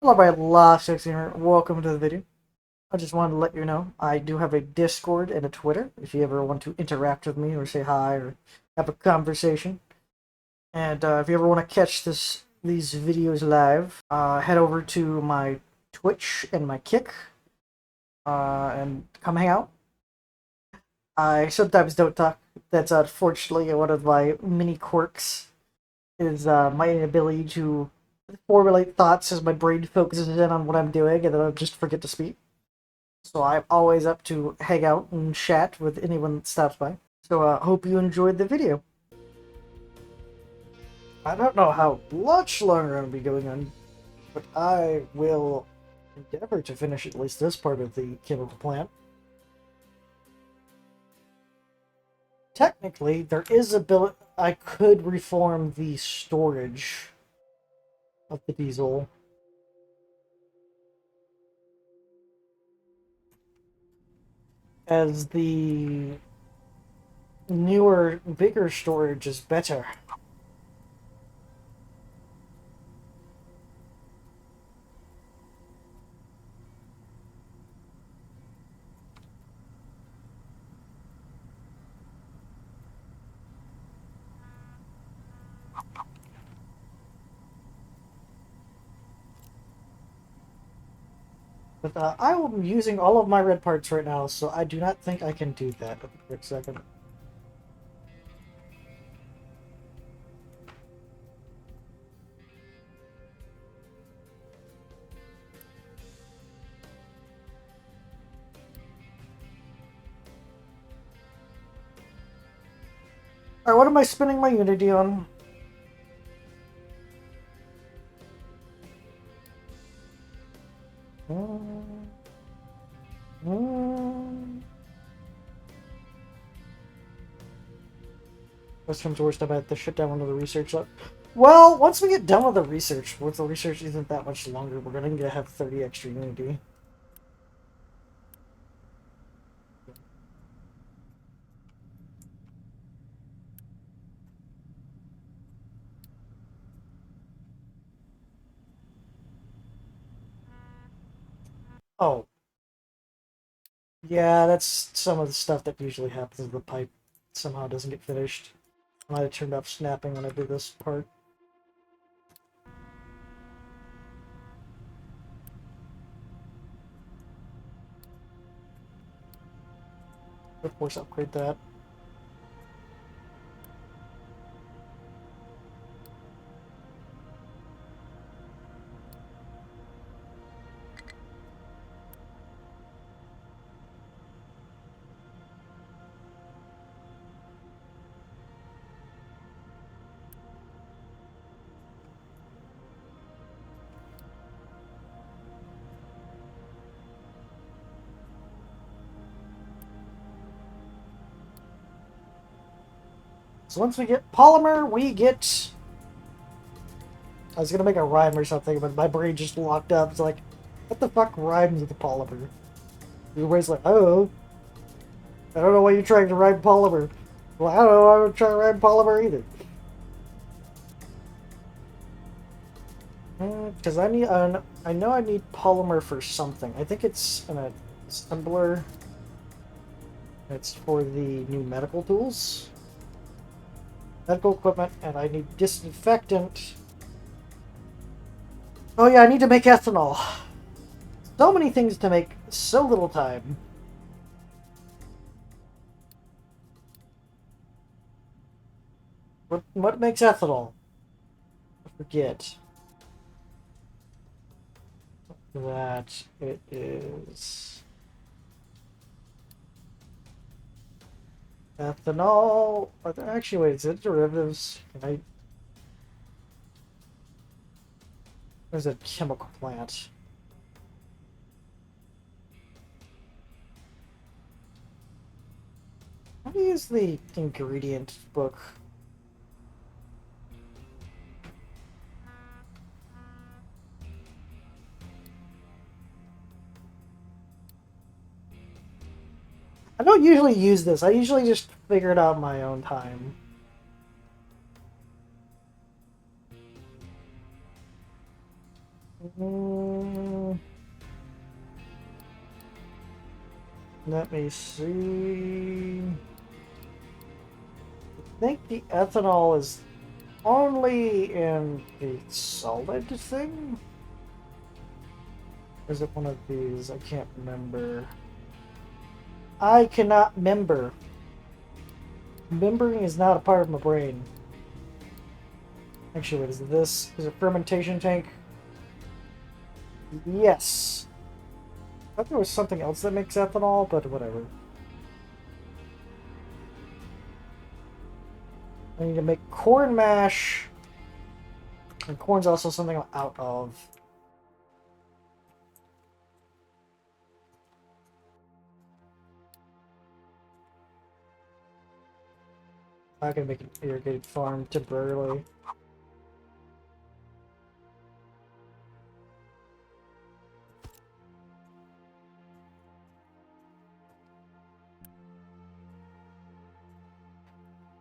Hello, my last here. Welcome to the video. I just wanted to let you know I do have a Discord and a Twitter if you ever want to interact with me or say hi or have a conversation. And if you ever want to catch these videos live, head over to my Twitch and my Kick and come hang out. I sometimes don't talk. That's unfortunately one of my mini quirks. Is my inability to formulate thoughts as my brain focuses in on what I'm doing, and then I'll just forget to speak. So I'm always up to hang out and chat with anyone that stops by. So hope you enjoyed the video. I don't know how much longer I'm going to be going on, but I will endeavor to finish at least this part of the chemical plant. Technically, there is ability. I could reform the storage of the diesel. As the newer, bigger storage is better. But I am using all of my red parts right now, so I do not think I can do that at the quick second. Alright, what am I spending my Unity on? Worst comes to worst, I might to shut down one of the research lab. Well, once we get done with the research, once the research isn't that much longer, we're gonna have 30 extra Unity. Oh. Yeah, that's some of the stuff that usually happens if the pipe somehow doesn't get finished. I might have turned off snapping when I did this part. Of course, upgrade that. So once we get polymer, we get... I was gonna make a rhyme or something, but my brain just locked up. It's like, what the fuck rhymes with polymer? Everybody's like, oh, I don't know why you're trying to rhyme polymer. Well, I don't know why I'm trying to rhyme polymer either. Because I need, I know I need polymer for something. I think it's an assembler. It's for the new medical tools. Medical equipment, and I need disinfectant. Oh yeah, I need to make ethanol. So many things to make, so little time. What makes ethanol? I forget. That it is ethanol. Are there actually, wait, is it derivatives? Can I? There's a chemical plant. How do you use the ingredient book? I don't usually use this. I usually just figure it out in my own time. Mm, let me see. I think the ethanol is only in the solid thing? Or is it one of these? I can't remember. I cannot remember. Remembering is not a part of my brain. Actually, what is this? Is it a fermentation tank? Yes. I thought there was something else that makes ethanol, but whatever. I need to make corn mash. And corn's also something I'm out of. I can make an irrigated farm temporarily.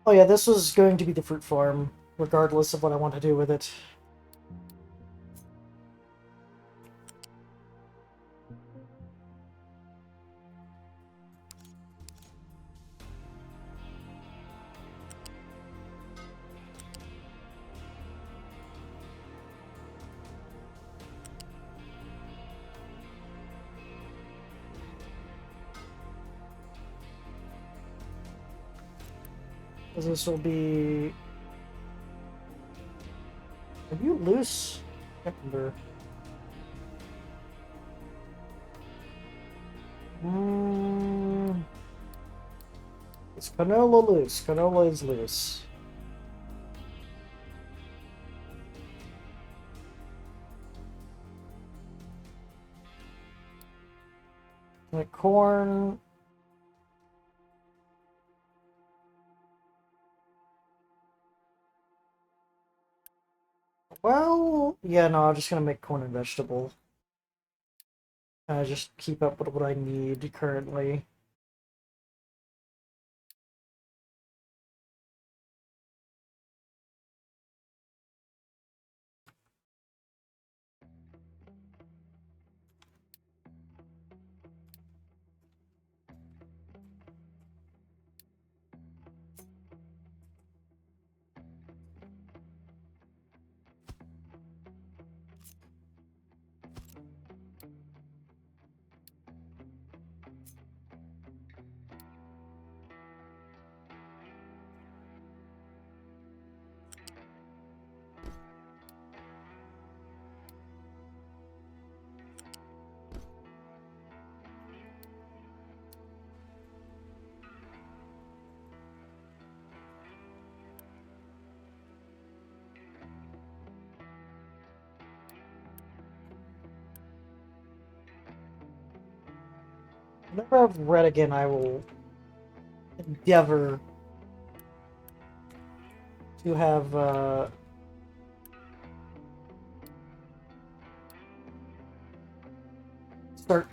Oh yeah, this was going to be the fruit farm, regardless of what I want to do with it. Because this will be... Are you loose? I can't remember. Is canola loose? Canola is loose. Like corn. Well, yeah, no, I'm just gonna make corn and vegetable. Just keep up with what I need currently. Whenever I've read again, I will endeavor to have start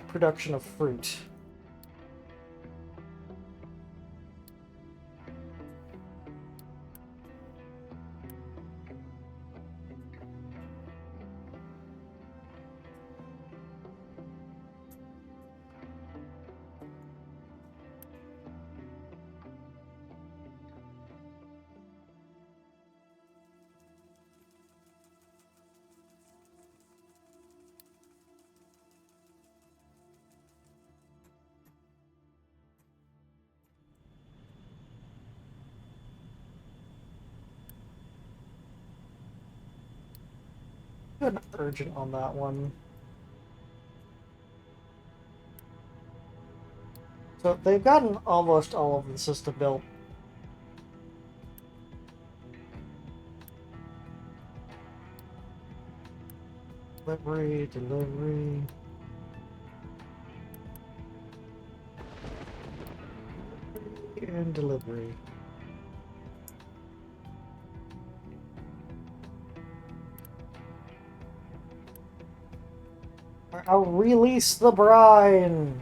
production of fruit. An urgent on that one. So they've gotten almost all of the system built. Delivery, delivery. And delivery. I'll release the brine.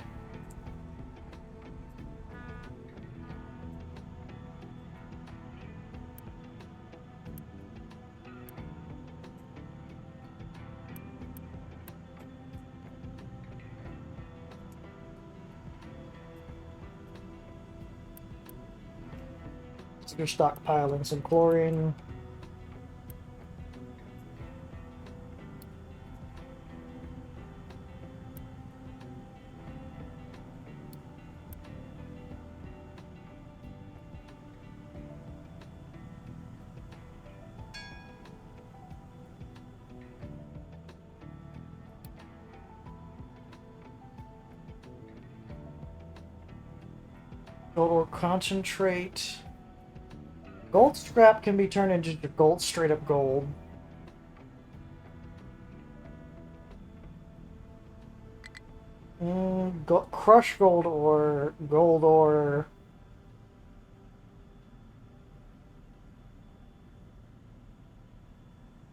You're stockpiling some chlorine. Gold ore concentrate. Gold scrap can be turned into gold, straight up gold. Crush gold ore, gold ore.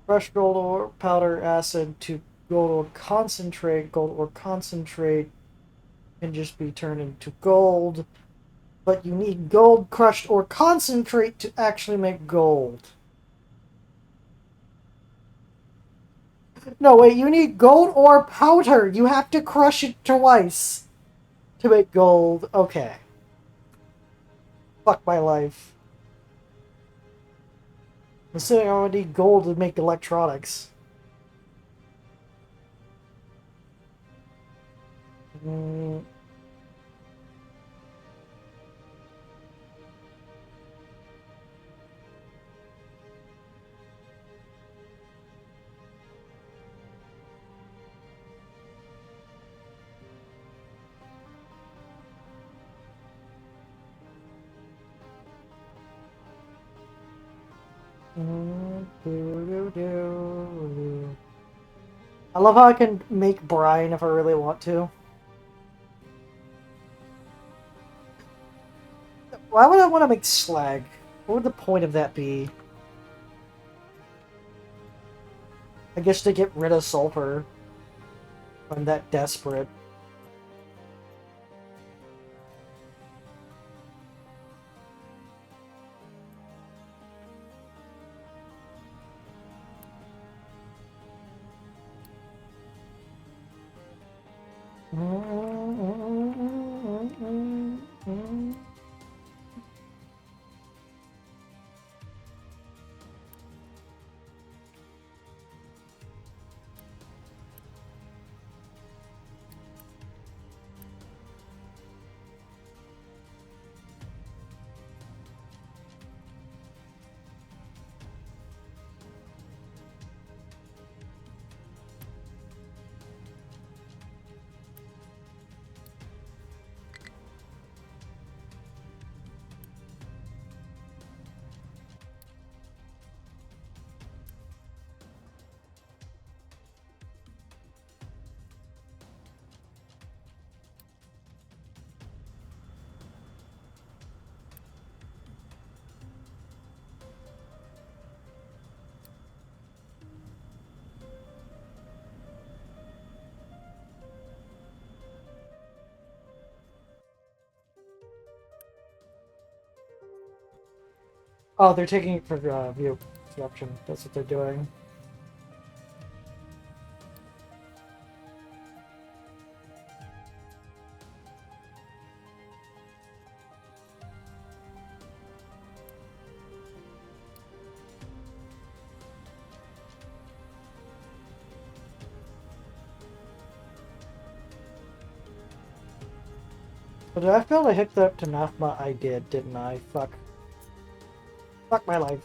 Crush gold ore, powder acid to gold ore concentrate. Gold ore concentrate can just be turned into gold. But you need gold crushed ore concentrate to actually make gold. No, wait, you need gold ore powder. You have to crush it twice to make gold. Okay. Fuck my life. I'm saying I need gold to make electronics. Mm. I love how I can make brine if I really want to. Why would I want to make slag? What would the point of that be? I guess to get rid of sulfur. I'm that desperate. Oh, they're taking it for view disruption. That's what they're doing. But did I fail to hook that up to NAFMA? I did, didn't I? Fuck. Fuck my life.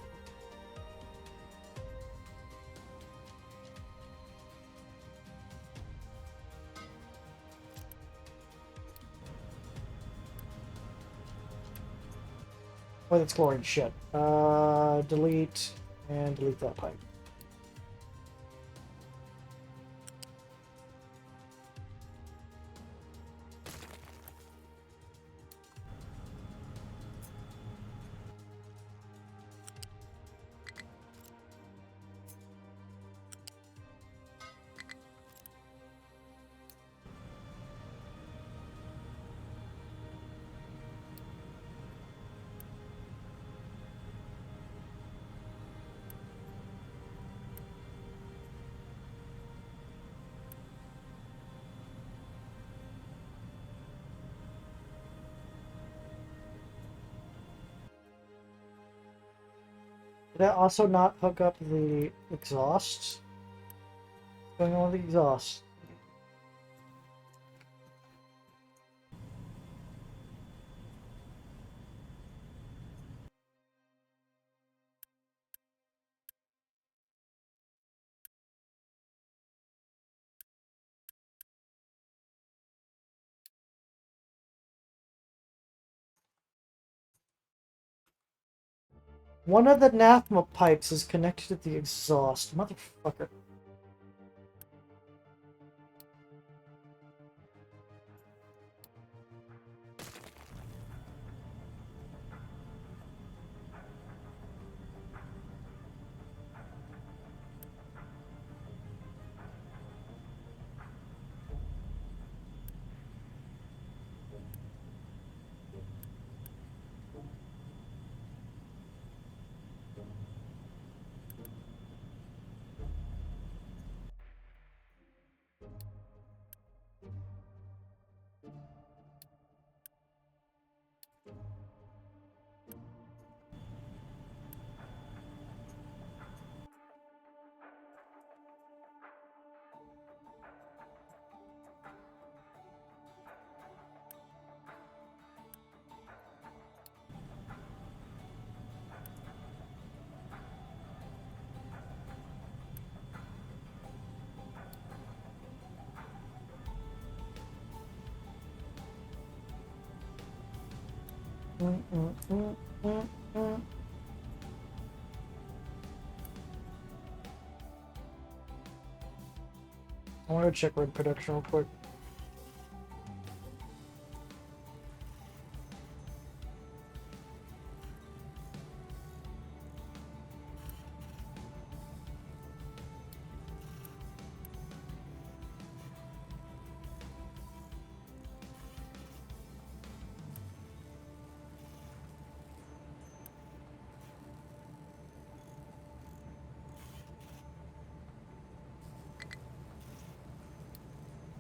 Oh, that's chlorine. Shit. Delete and delete that pipe. Did I also not hook up the exhaust? What's going on with the exhaust? One of the NAFMA pipes is connected to the exhaust. Motherfucker. I want to check red production real quick.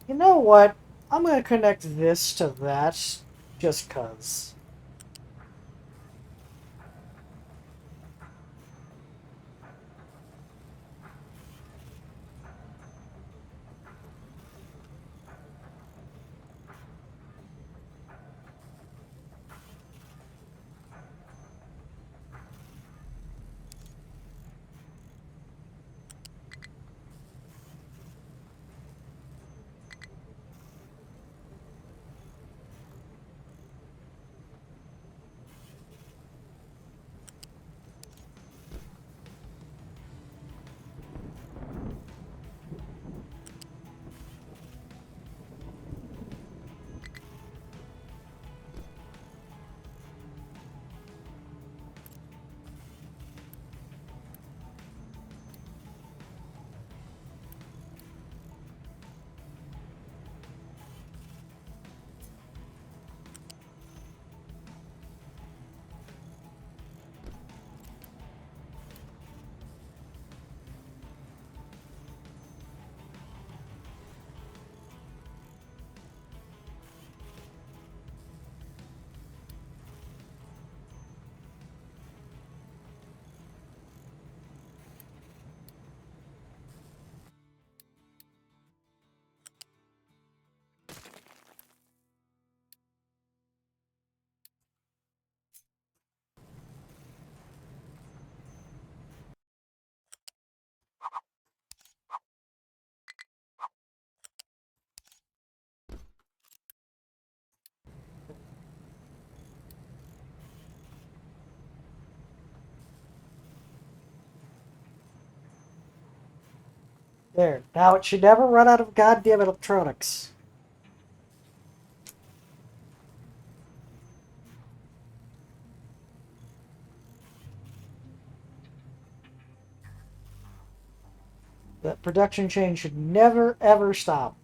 You know what? I'm going to connect this to that just cuz. There. Now it should never run out of goddamn electronics. That production chain should never ever stop.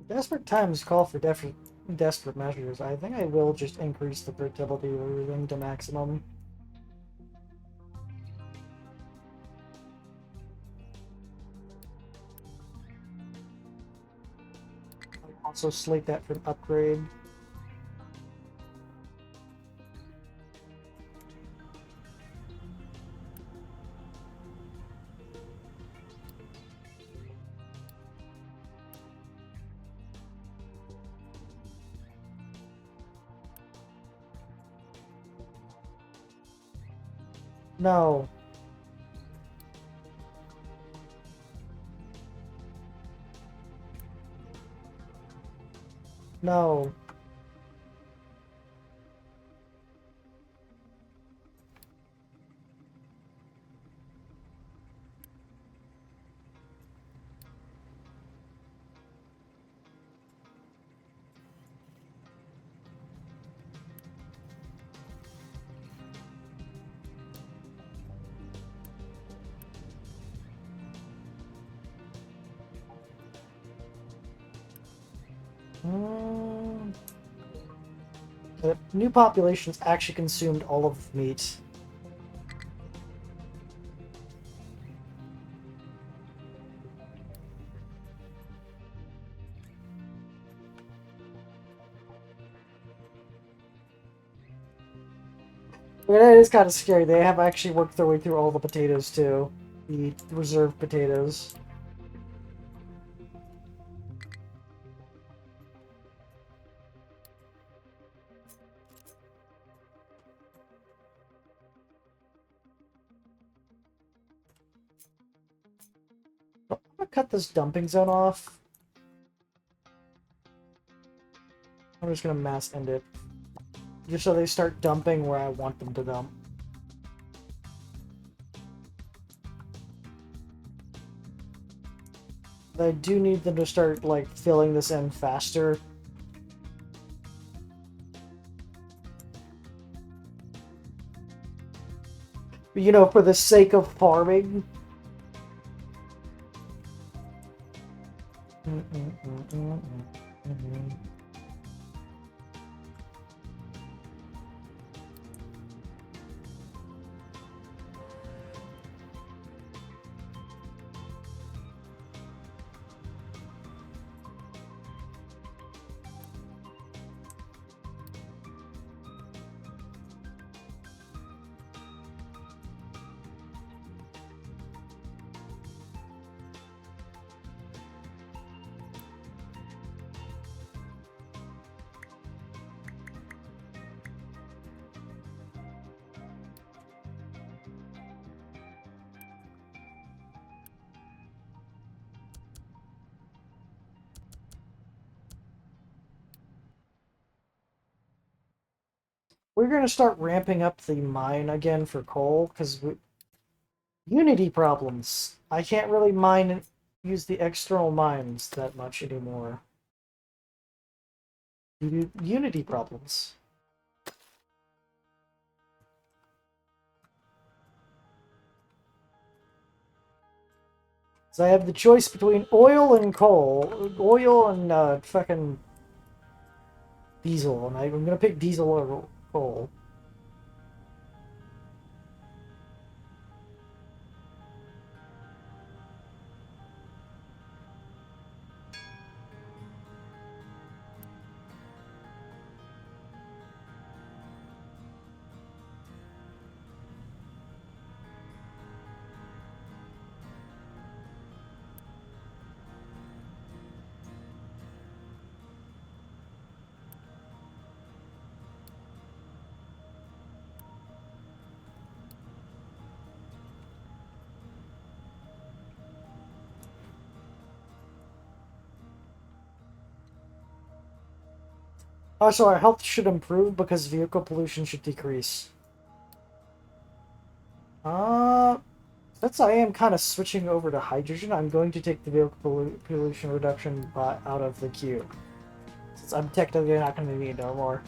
Desperate times call for desperate measures. I think I will just increase the fertility of everything to maximum. I'll also slate that for an upgrade. No. No. Mm. The new populations actually consumed all of meat. But it is kind of scary. They have actually worked their way through all the potatoes too. The reserve potatoes. I'm gonna cut this dumping zone off. I'm just gonna mass end it. Just so they start dumping where I want them to dump. I do need them to start, like, filling this in faster. You know, for the sake of farming. We're gonna start ramping up the mine again for coal, because Unity problems. I can't really mine and use the external mines that much anymore. Unity problems. So I have the choice between oil and coal. Oil and fucking diesel, and I'm gonna pick diesel over coal. Also, our health should improve because vehicle pollution should decrease. Uh, since I am kind of switching over to hydrogen, I'm going to take the vehicle pollution reduction out of the queue. Since I'm technically not going to need no more.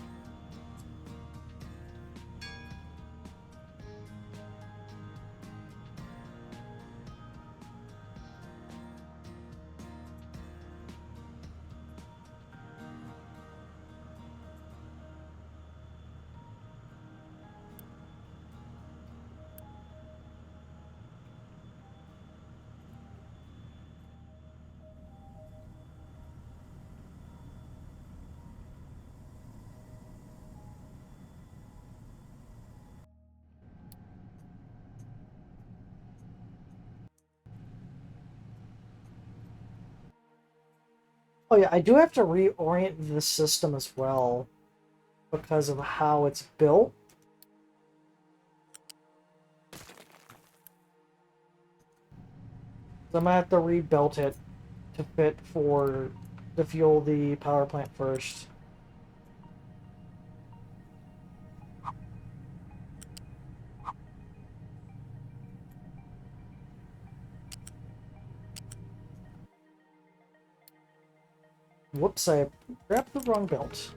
Oh yeah, I do have to reorient the system as well because of how it's built. So I'm gonna have to rebuild it to fit for to fuel the power plant first. Whoops, I grabbed the wrong belt.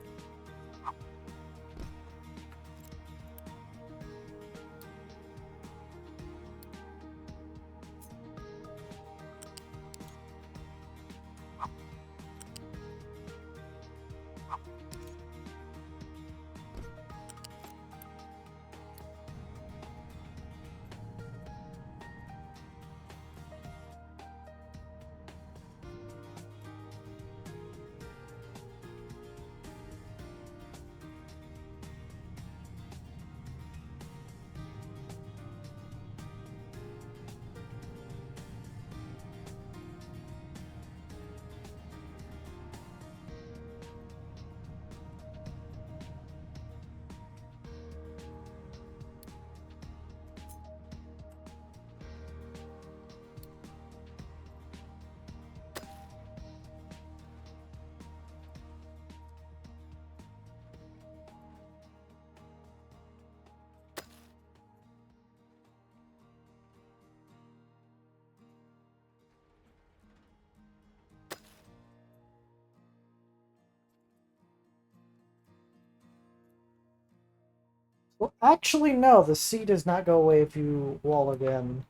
Well, actually, no, the C does not go away if you wall it in.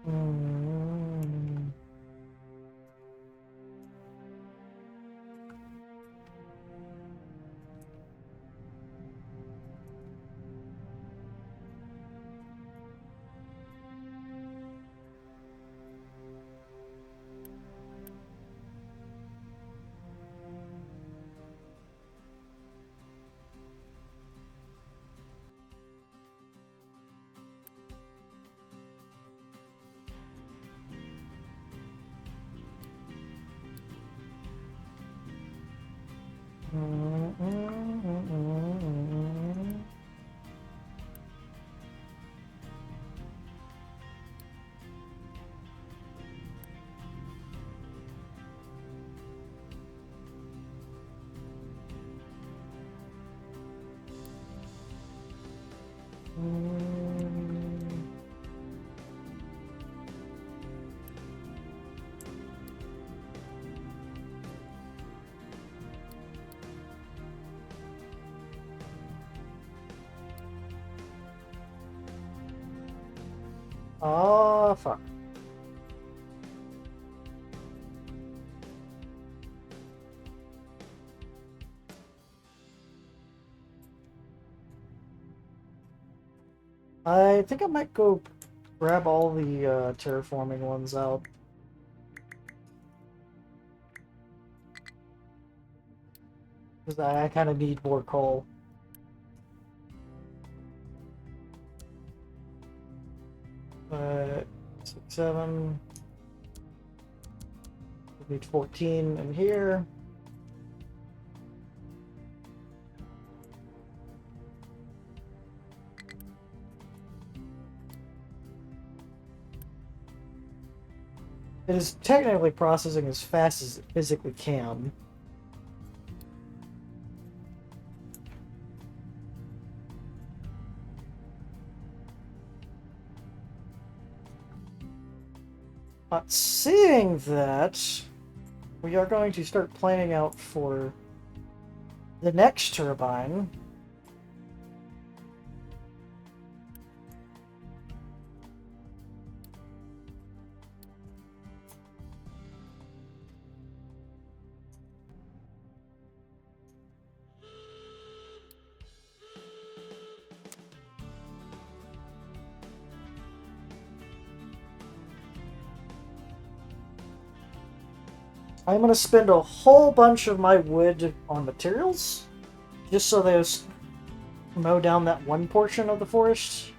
Mm. Mm, mm, mm, mm, mm. Oh, fuck. I think I might go grab all the terraforming ones out. Because I kind of need more coal. 6, 7. We need 14 in here. It is technically processing as fast as it physically can. But seeing that, we are going to start planning out for the next turbine. I'm gonna spend a whole bunch of my wood on materials, just so there's mow down that one portion of the forest.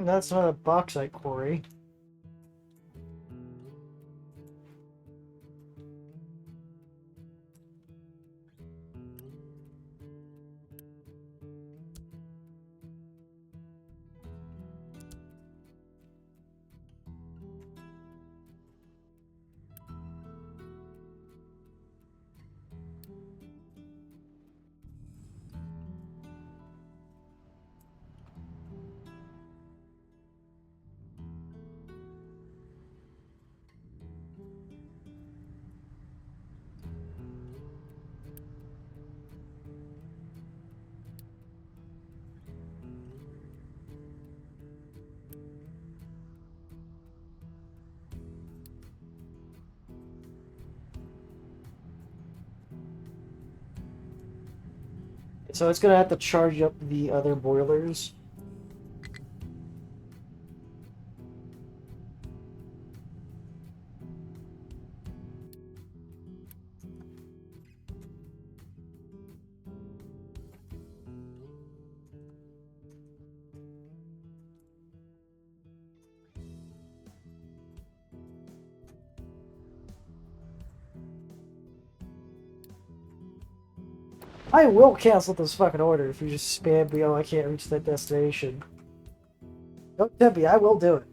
That's not a bauxite quarry. So it's gonna have to charge up the other boilers. I will cancel this fucking order if you just spam me, oh, I can't reach that destination. Don't tempt me, I will do it.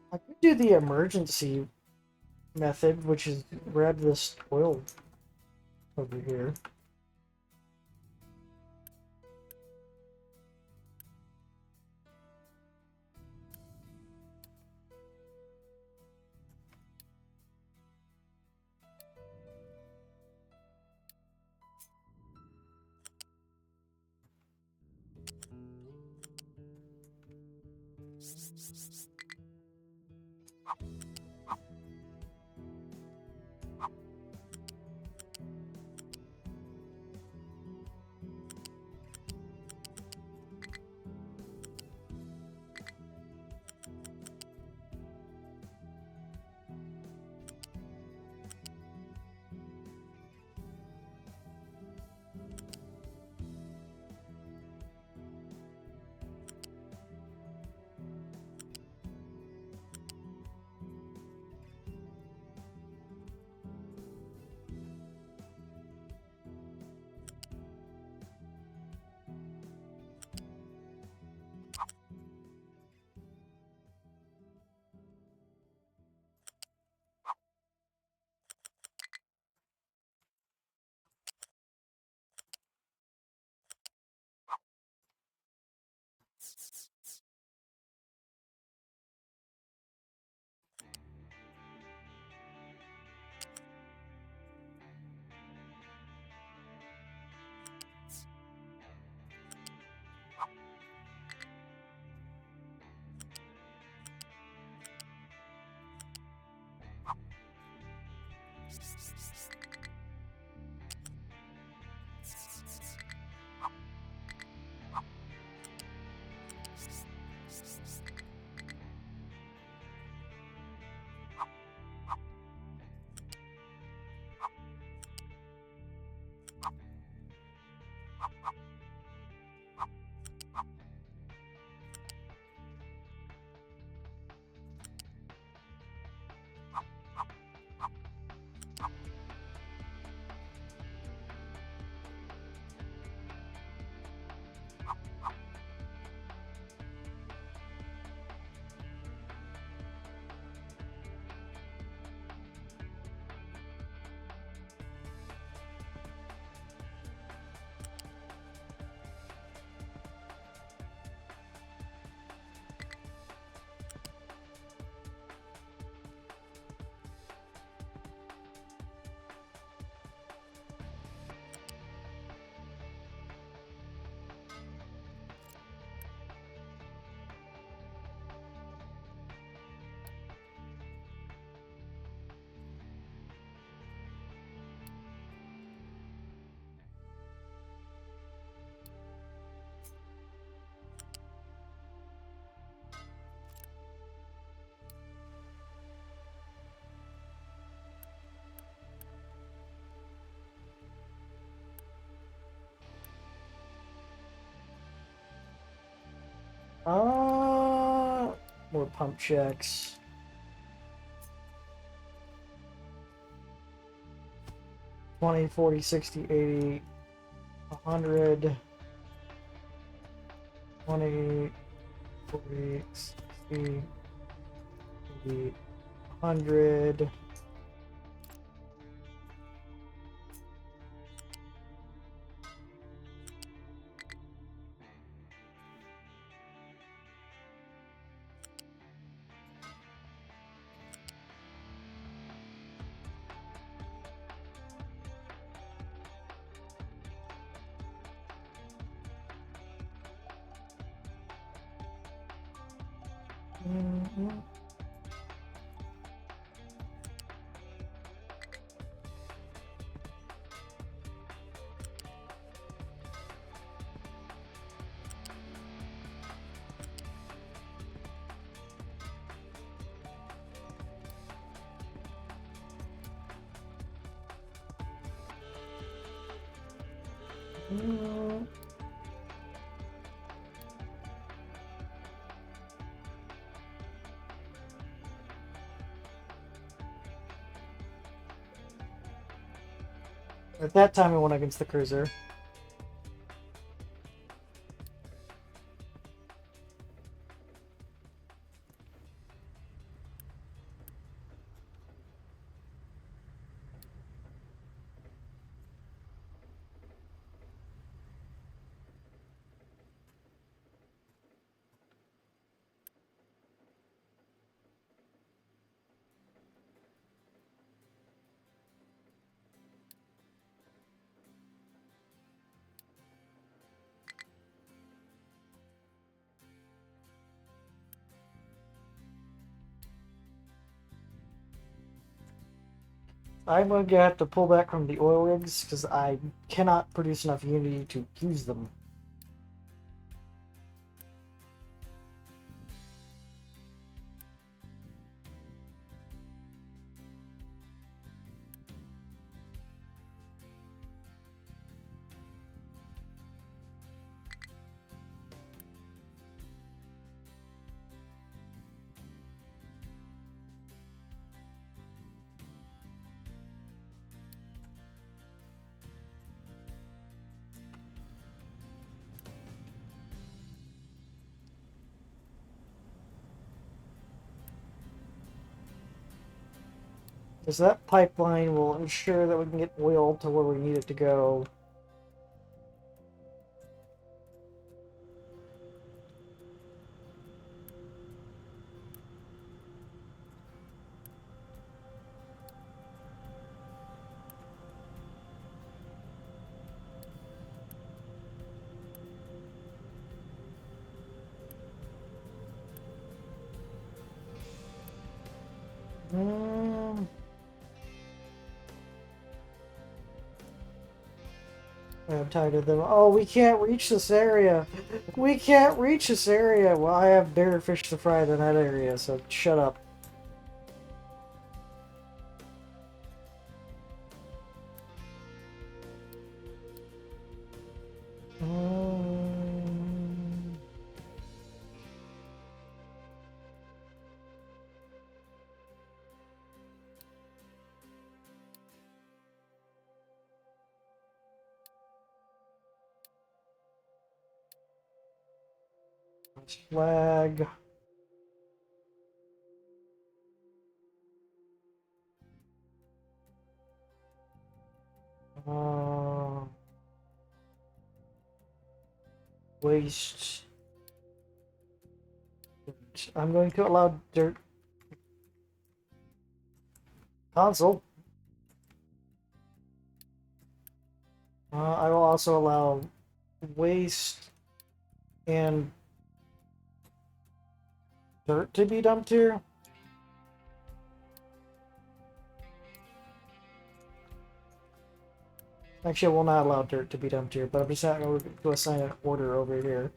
I could do the emergency method, which is grab this oil over here. More pump checks. $20, $40, $60, $80, $100, $20, $40, $60, $80, $100. At that time, we went against the cruiser. I'm going to have to pull back from the oil rigs because I cannot produce enough unity to use them. Because that pipeline will ensure that we can get oil to where we need it to go. I'm tired of them. Oh, we can't reach this area. We can't reach this area. Well, I have bigger fish to fry than that area, so shut up. Flag. Waste. I'm going to allow dirt. Console. I will also allow waste and dirt to be dumped here. Actually, I will not allow dirt to be dumped here, but I'm just not going to assign an order over here.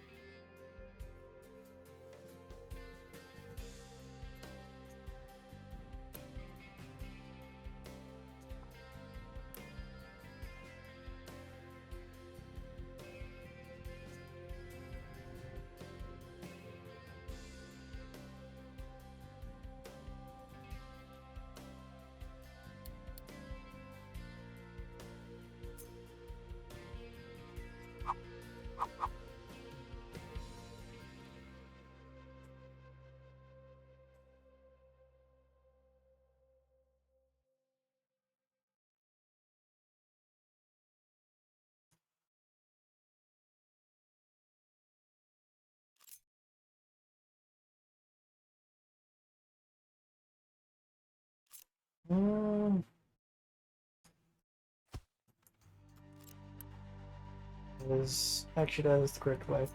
is actually that is the correct way.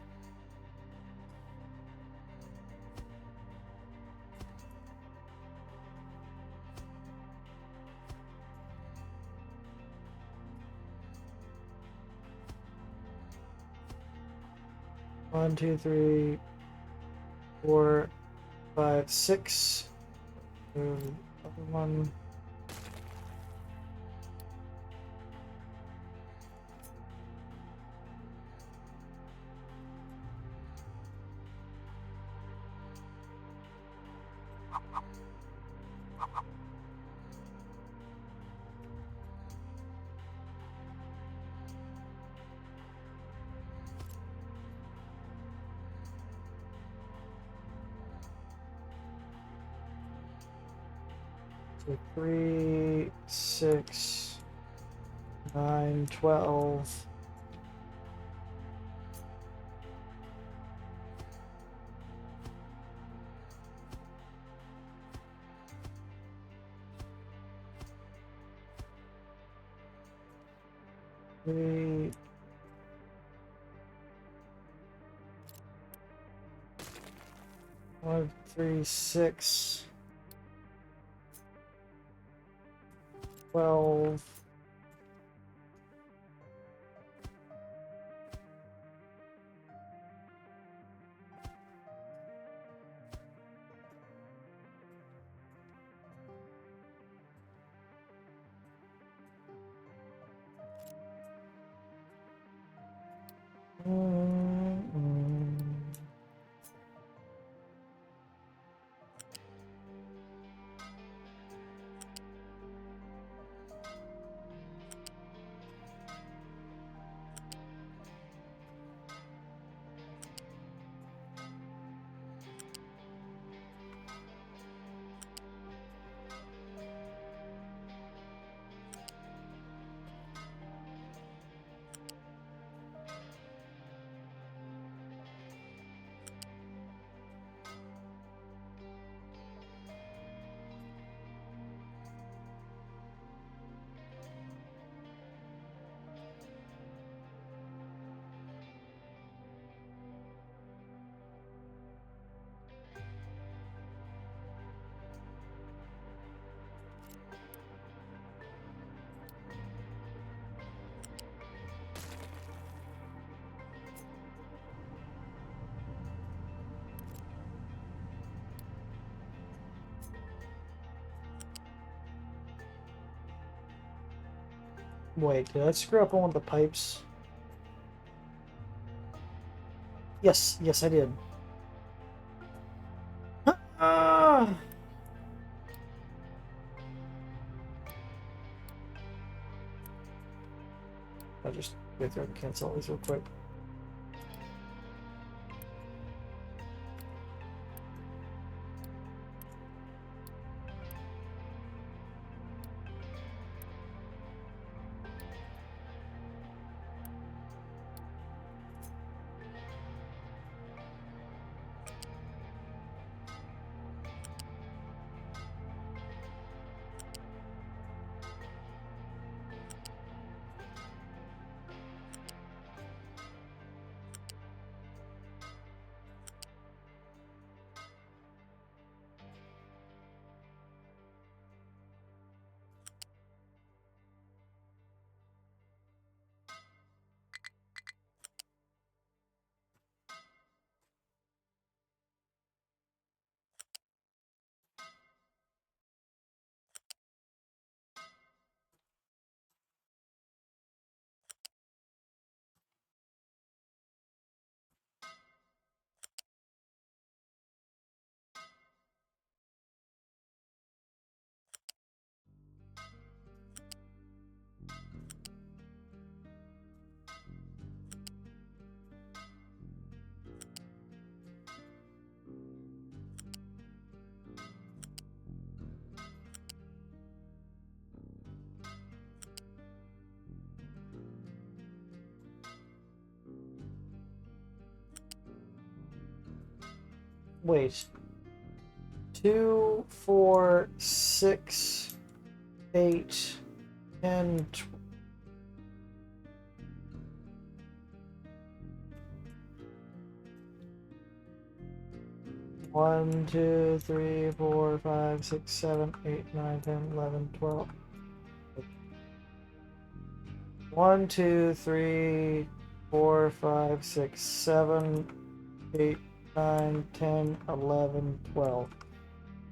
One, two, three, 4, 5, 6. Other one. So 3, 6, 9, 12. Three, 1, 3, 6, 12. Wait, did I screw up on one of the pipes? Yes, yes, I did. Ah! I'll just go through and cancel all these real quick. Wait. 2, 4, 6, 8, 10, 1, 2, 3, 4, 5, 6, 7, 8, 9, 10, 11, 12. 1, 2, 3, 4, 5, 6, 7, 8, 9, 10, 11, 12.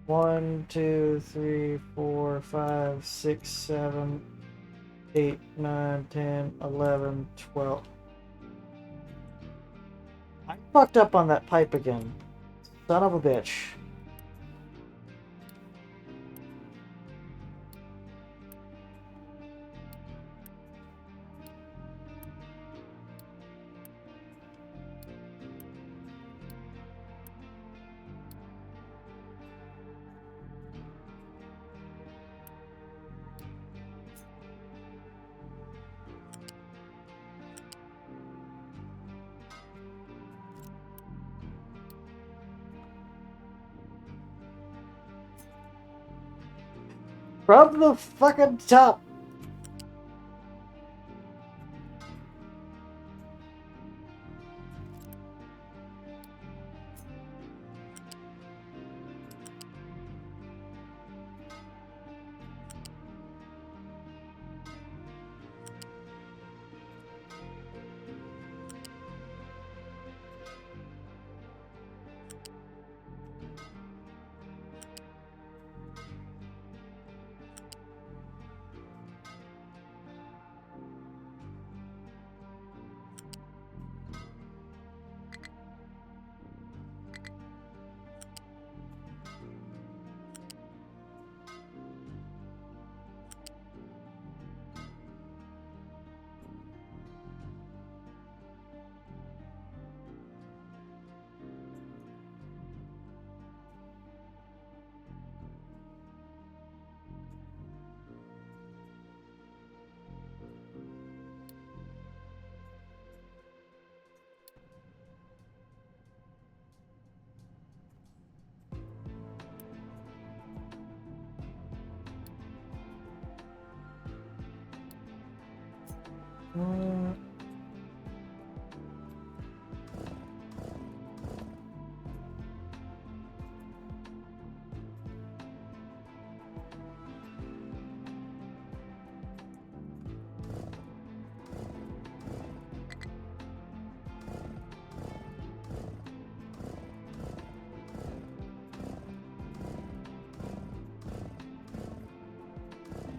1, 2, 3, 4, 5, 6, 7, 8, 9, 10, 11, 12. I fucked up on that pipe again. Son of a bitch. From the fucking top.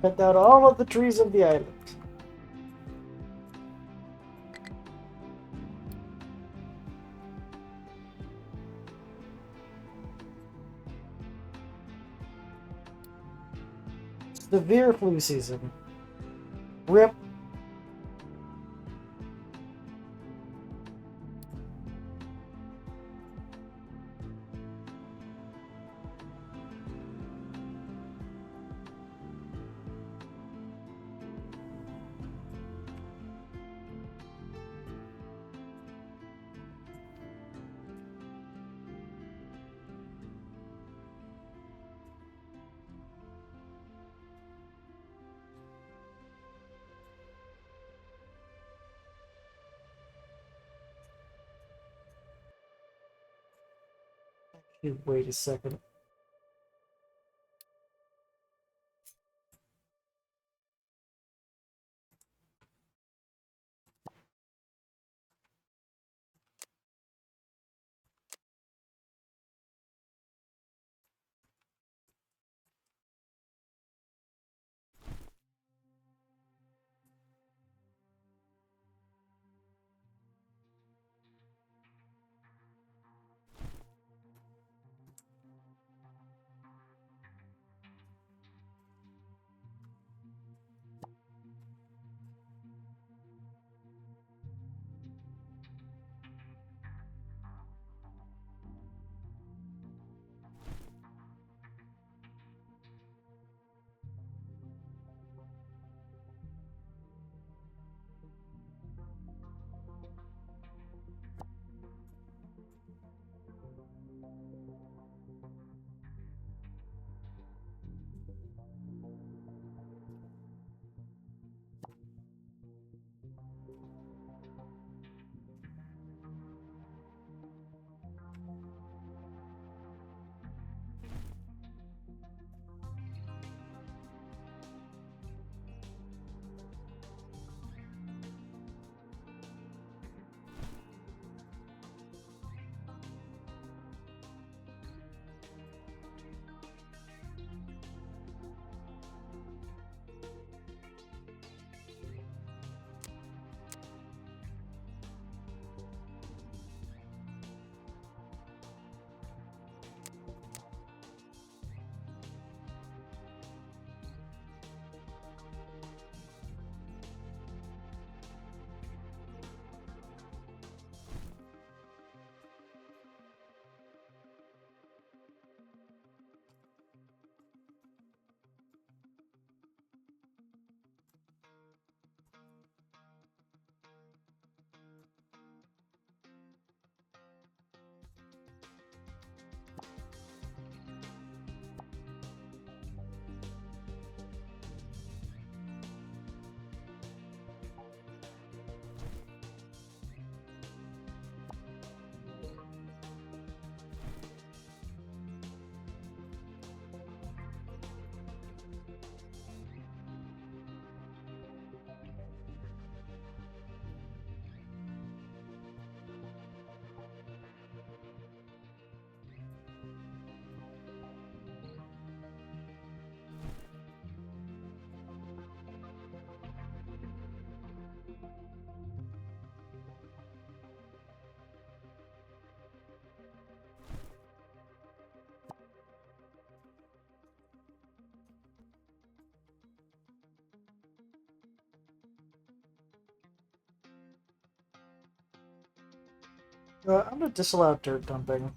Cut down all of the trees of the island. Severe flu season. Rip. Wait a second. I'm gonna disallow dirt dumping.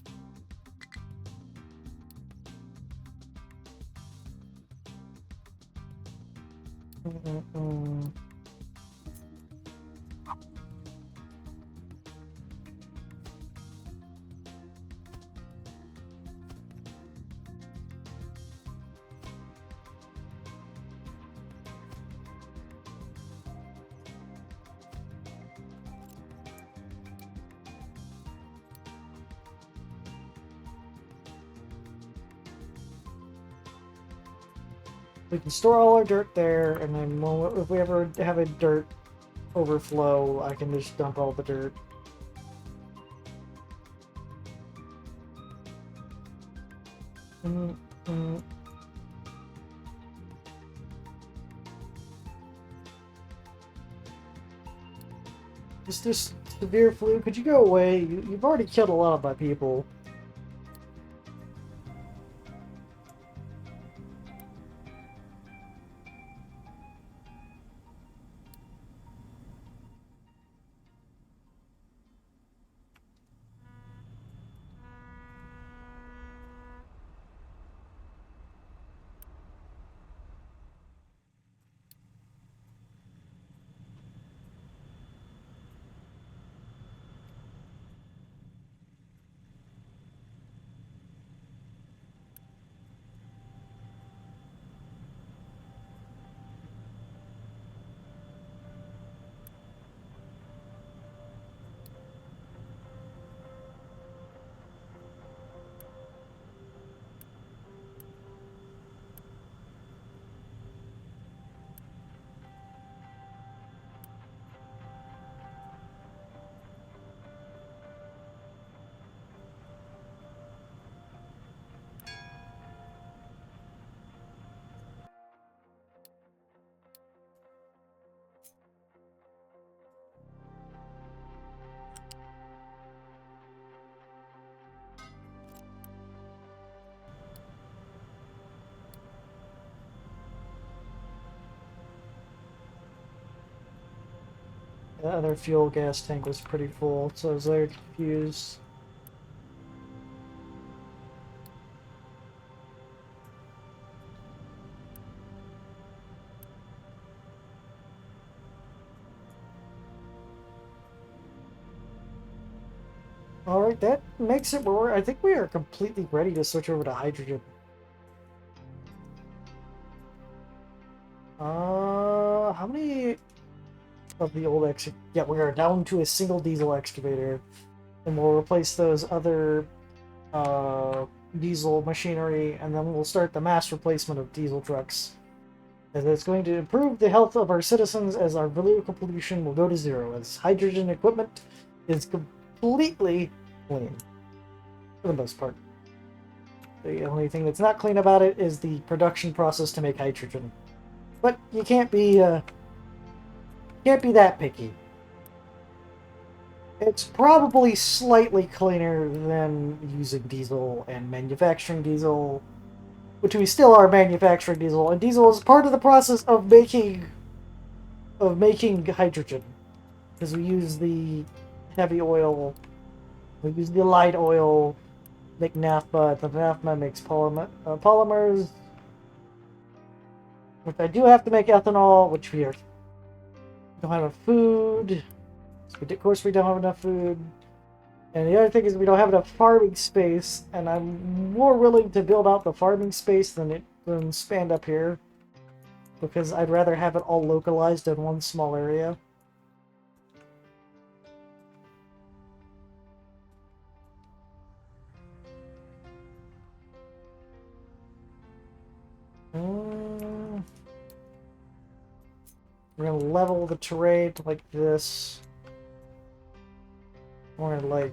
Mm-mm-mm. We can store all our dirt there, and then if we ever have a dirt overflow, I can just dump all the dirt. Mm-mm. Is this severe flu? Could you go away? You've already killed a lot of my people. The other fuel gas tank was pretty full, so I was very confused. Alright, that makes it where I think we are completely ready to switch over to hydrogen. How many of the old yeah, we are down to a single diesel excavator, and we'll replace those other uh, diesel machinery, and then we'll start the mass replacement of diesel trucks. As it's going to improve the health of our citizens as our vehicle pollution will go to zero, as hydrogen equipment is completely clean, for the most part. The only thing that's not clean about it is the production process to make hydrogen. But you can't be that picky. It's probably slightly cleaner than using diesel and manufacturing diesel, which we still are manufacturing diesel, and diesel is part of the process of making hydrogen, because we use the heavy oil, we use the light oil, make naphtha. The naphtha makes polymers, which I do have to make ethanol, which we don't have enough food. Of course, we don't have enough food. And the other thing is we don't have enough farming space, and I'm more willing to build out the farming space than expand up here, because I'd rather have it all localized in one small area. Mm, we're gonna level the terrain like this. We're gonna and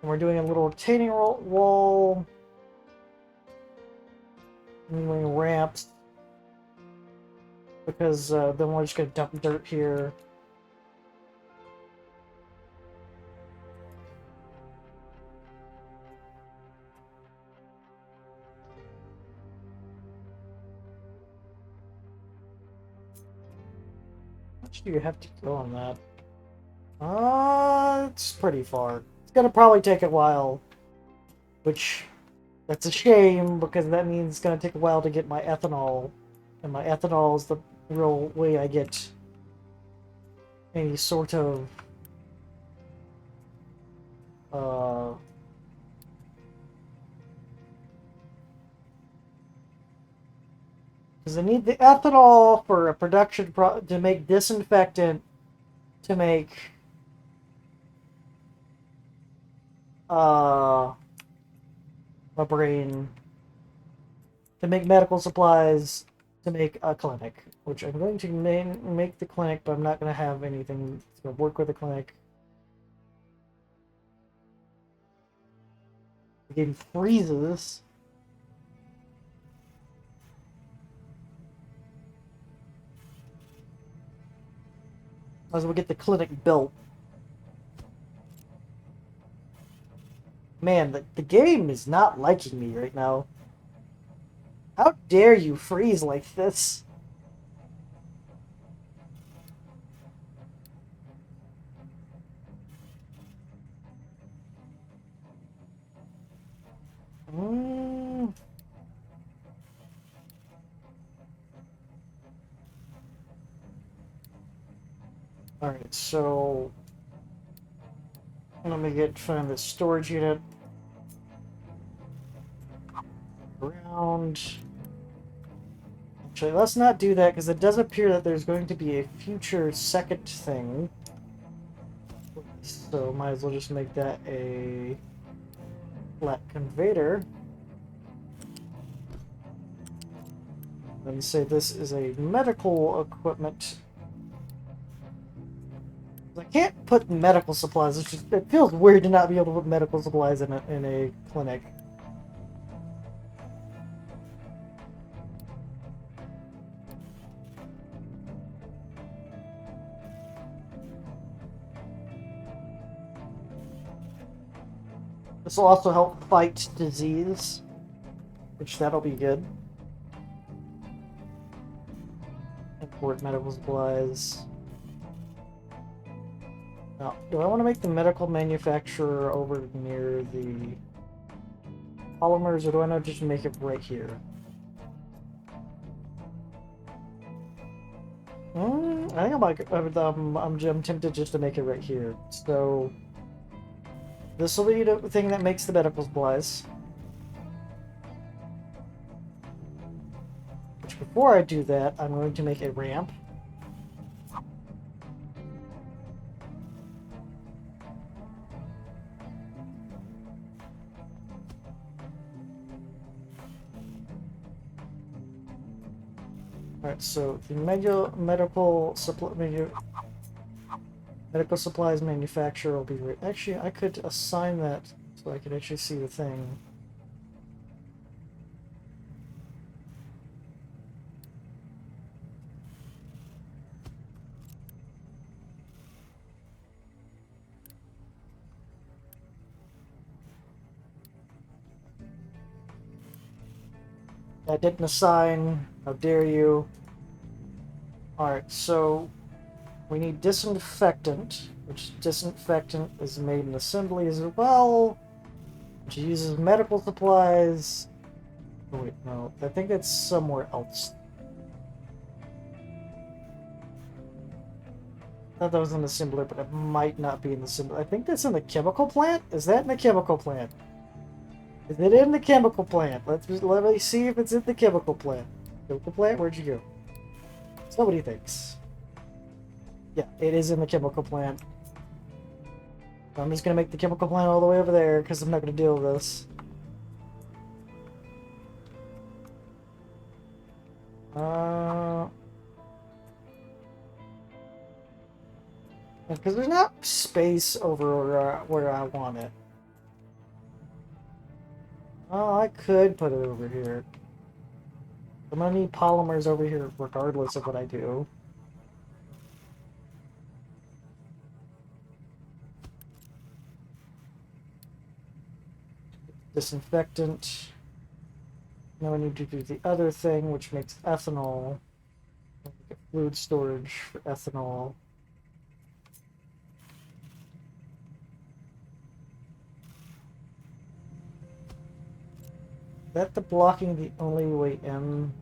we're doing a little retaining wall, and doing ramps, because then we're just gonna dump dirt here. How much do you have to go on that? It's pretty far. It's gonna probably take a while, which that's a shame because that means it's gonna take a while to get my ethanol, and my ethanol is the real way I get any sort of uh because I need the ethanol for a production to make disinfectant, to make uh my brain, to make medical supplies, to make a clinic, which I'm going to make the clinic, but I'm not going to have anything that's going to work with the clinic. The game freezes. Might as well get the clinic built. Man, the game is not liking me right now. How dare you freeze like this? Mm. Alright, so let me find the storage unit around. Actually, let's not do that because it does appear that there's going to be a future second thing. So might as well just make that a flat conveyor. And say this is a medical equipment. I can't put medical supplies. It feels weird to not be able to put medical supplies in a clinic. This will also help fight disease, which that'll be good. Import medical supplies. Now, do I want to make the medical manufacturer over near the polymers, or do I not just make it right here? I think I'm tempted just to make it right here. So this will be the thing that makes the medical supplies. Which, before I do that, I'm going to make a ramp. Alright, so the medical supplies manufacturer will be right. Actually, I could assign that so I could actually see the thing. I didn't assign. How dare you? Alright, so we need disinfectant, which disinfectant is made in assembly as well, which uses medical supplies. Oh, wait, no, I think that's somewhere else. I thought that was in the assembler, but it might not be in the assembler. I think that's in the chemical plant? Is that in the chemical plant? Is it in the chemical plant? Let me see if it's in the chemical plant. Chemical plant? Where'd you go? Somebody thinks. Yeah, it is in the chemical plant. I'm just gonna make the chemical plant all the way over there because I'm not gonna deal with this. Because there's not space over where I want it. Oh, I could put it over here. I'm gonna need polymers over here regardless of what I do. Disinfectant. Now I need to do the other thing, which makes ethanol. Fluid storage for ethanol. That the blocking the only way in?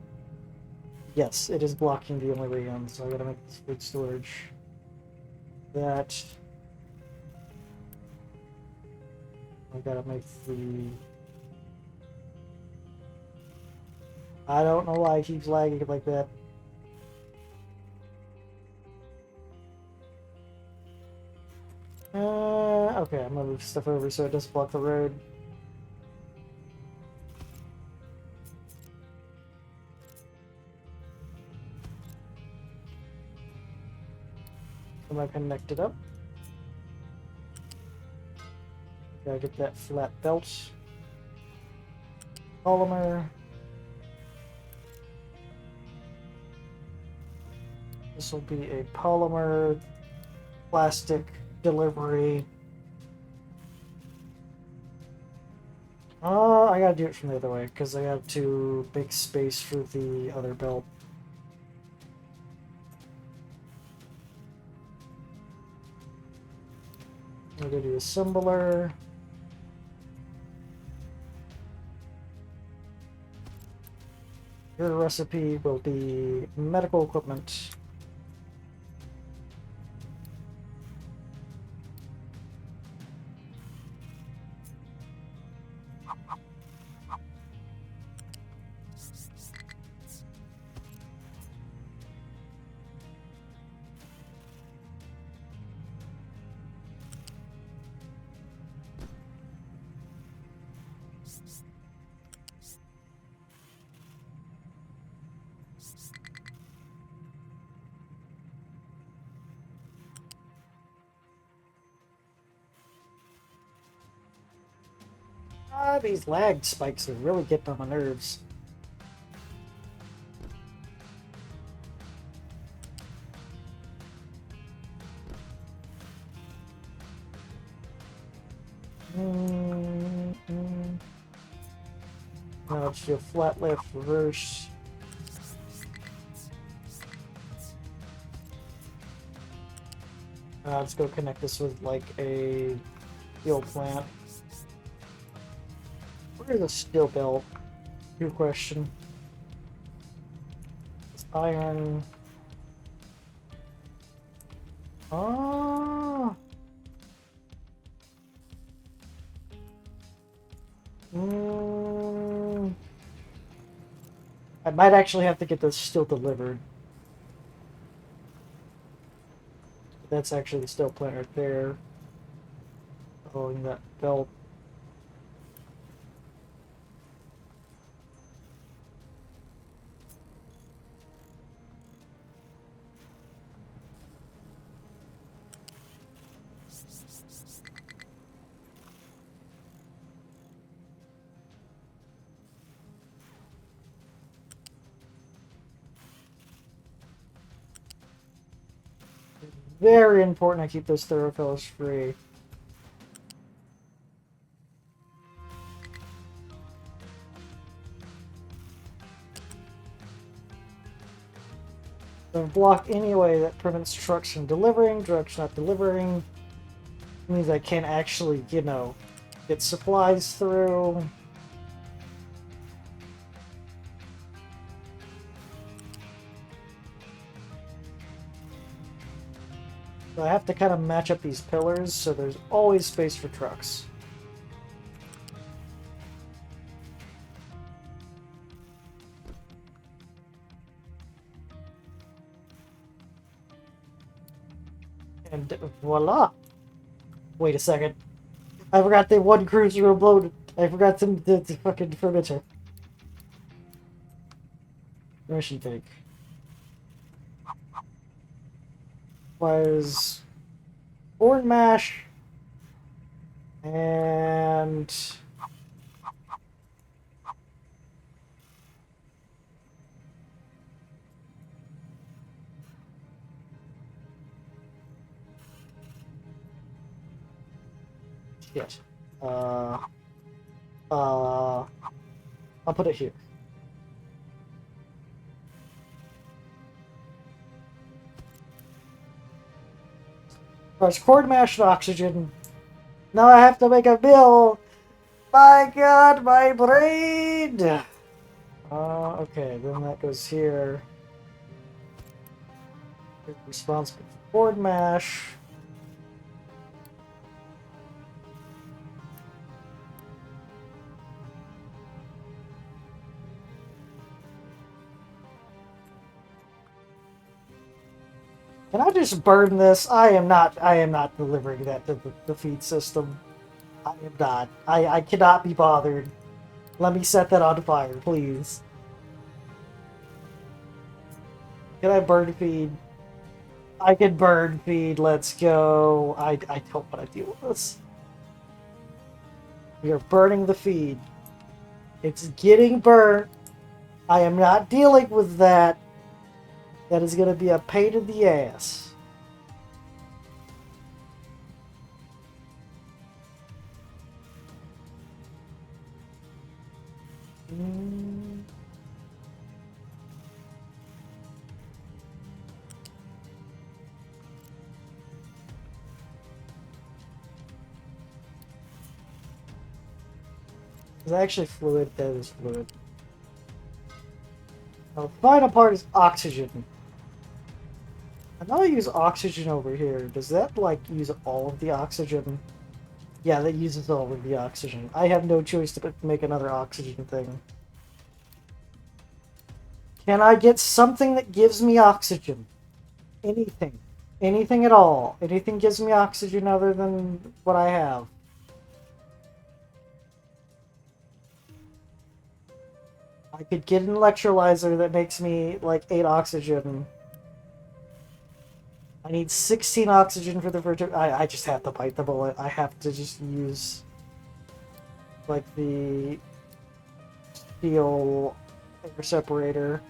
Yes, it is blocking the only way in, so I gotta make this food storage. That... I gotta make the... I don't know why it keeps lagging like that. Okay, I'm gonna move stuff over so it doesn't block the road. Am I connected up? Gotta get that flat belt. Polymer. This will be a polymer plastic delivery. I gotta do it from the other way because I have to make space for the other belt. I'm gonna do assembler. Your recipe will be medical equipment. These lag spikes are really getting on my nerves. Now let's do a flat left reverse. Let's go connect this with like a steel plant. Where's the steel belt? Good question. It's iron. Ah. I might actually have to get this steel delivered. That's actually the steel plant right there. Following that belt. Very important I keep those thoroughfillers free. So block anyway that prevents trucks from delivering, trucks not delivering. Means I can't actually, you know, get supplies through. So I have to kind of match up these pillars so there's always space for trucks. And voila! Wait a second. I forgot the one cruiser uploaded. I forgot the fucking furniture. Mission take. Was corn mash and shit. I'll put it here. There's corn mash and oxygen. Now I have to make a meal. My god, my brain! Okay, then that goes here. Responsible for board mash. Can I just burn this? I am not delivering that to the feed system. I am not. I cannot be bothered. Let me set that on fire, please. Can I burn feed? I can burn feed. Let's go. I don't want to deal with this. We are burning the feed. It's getting burnt. I am not dealing with that. That is going to be a pain in the ass. Mm. It's actually fluid. That is fluid. Now, the final part is oxygen. I know I use oxygen over here. Does that, like, use all of the oxygen? Yeah, that uses all of the oxygen. I have no choice to make another oxygen thing. Can I get something that gives me oxygen? Anything. Anything at all. Anything gives me oxygen other than what I have. I could get an electrolyzer that makes me, like, 8 oxygen. I need 16 oxygen for the first... I just have to bite the bullet. I have to just use, like, the steel air separator.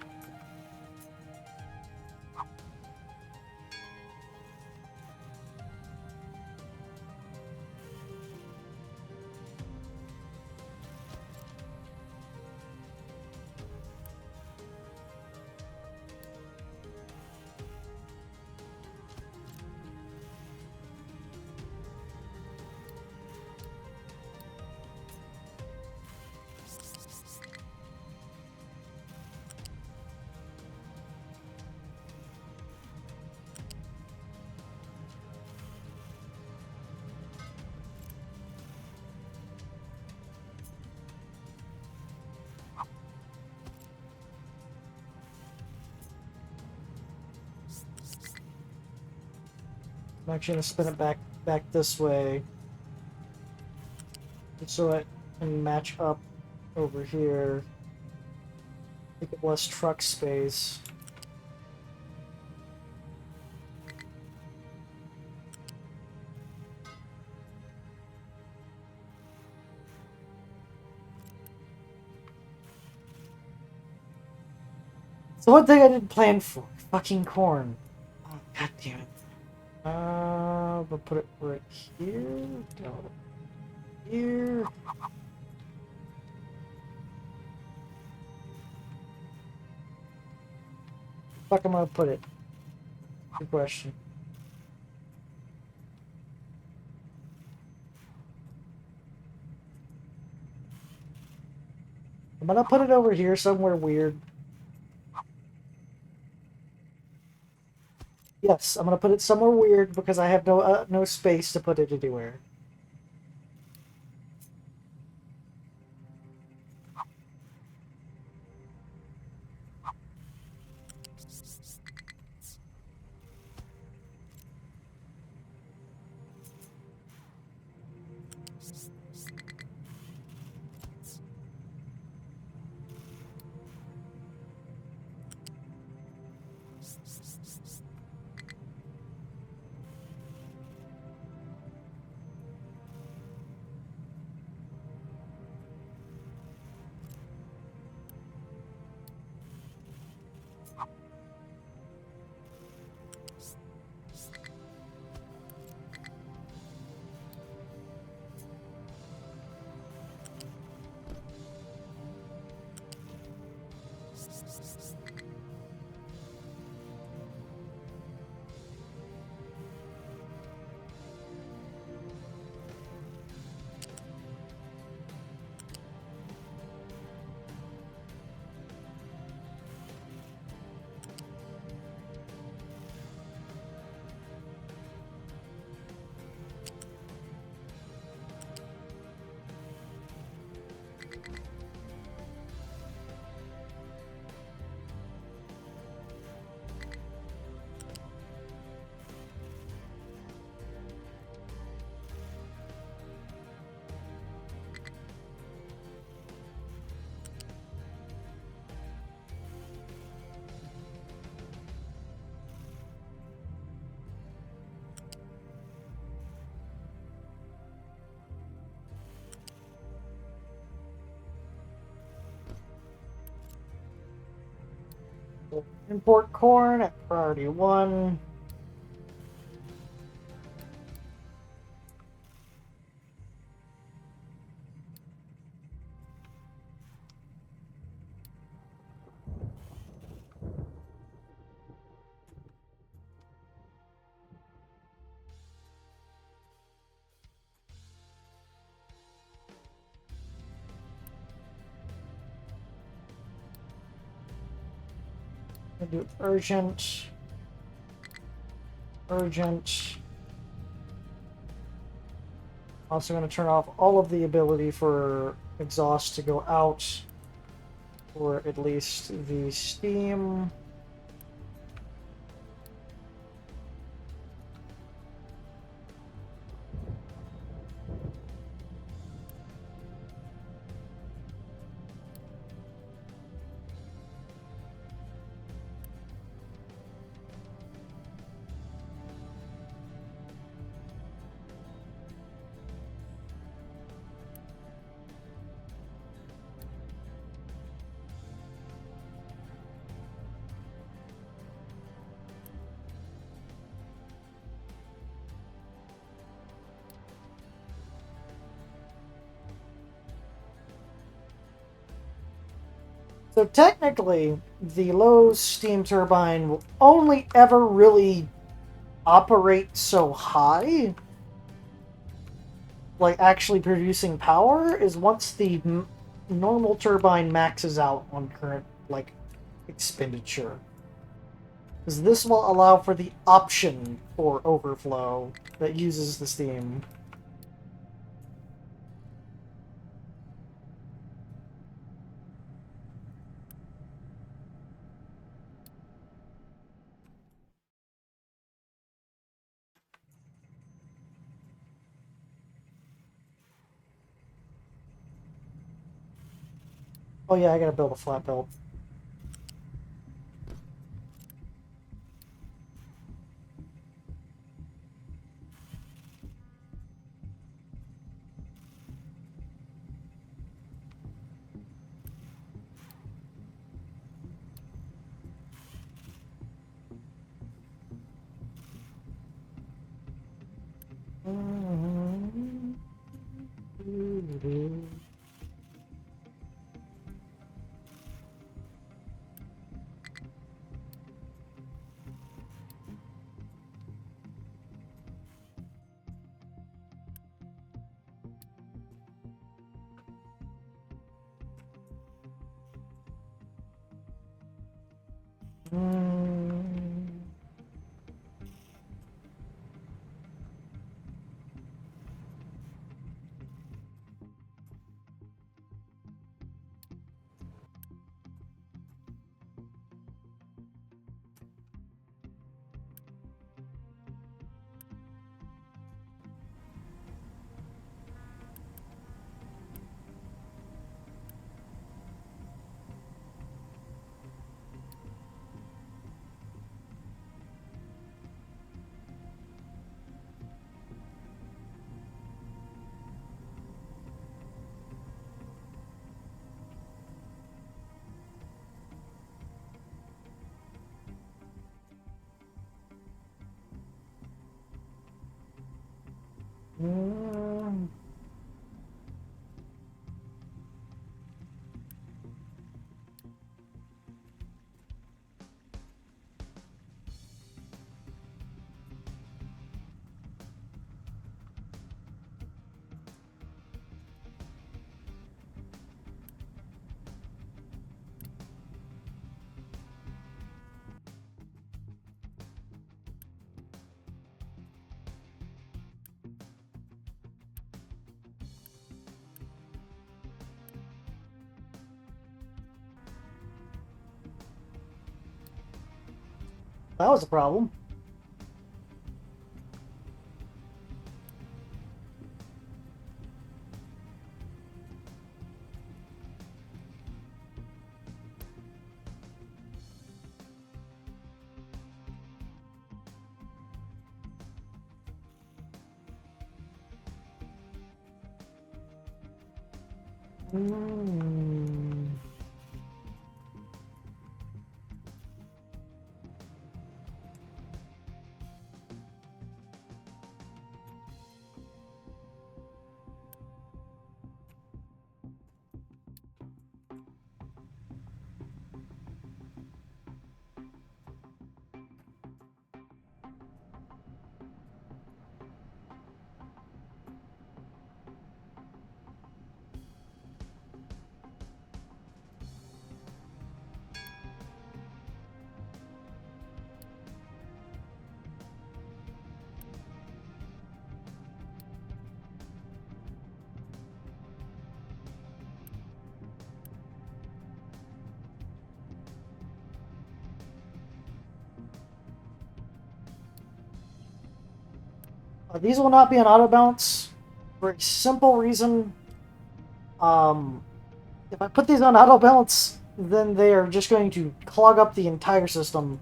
I'm actually going to spin it back this way, just so it can match up over here. Make it less truck space. So one thing I didn't plan for. Fucking corn. Oh, god damn it. We'll put it right here. No. Here. Fuck am I gonna put it? Good question. I'm gonna put it over here somewhere weird. Yes, I'm gonna put it somewhere weird because I have no space to put it anywhere. Import corn at priority 1. Do urgent. Urgent. Also going to turn off all of the ability for exhaust to go out, or at least the steam. So technically, the low steam turbine will only ever really operate so high, like actually producing power, is once the normal turbine maxes out on current like expenditure. Because this will allow for the option for overflow that uses the steam. Oh yeah, I gotta build a flat belt. That was a problem. These will not be an auto bounce for a simple reason. Um, if I put these on auto bounce, then they are just going to clog up the entire system.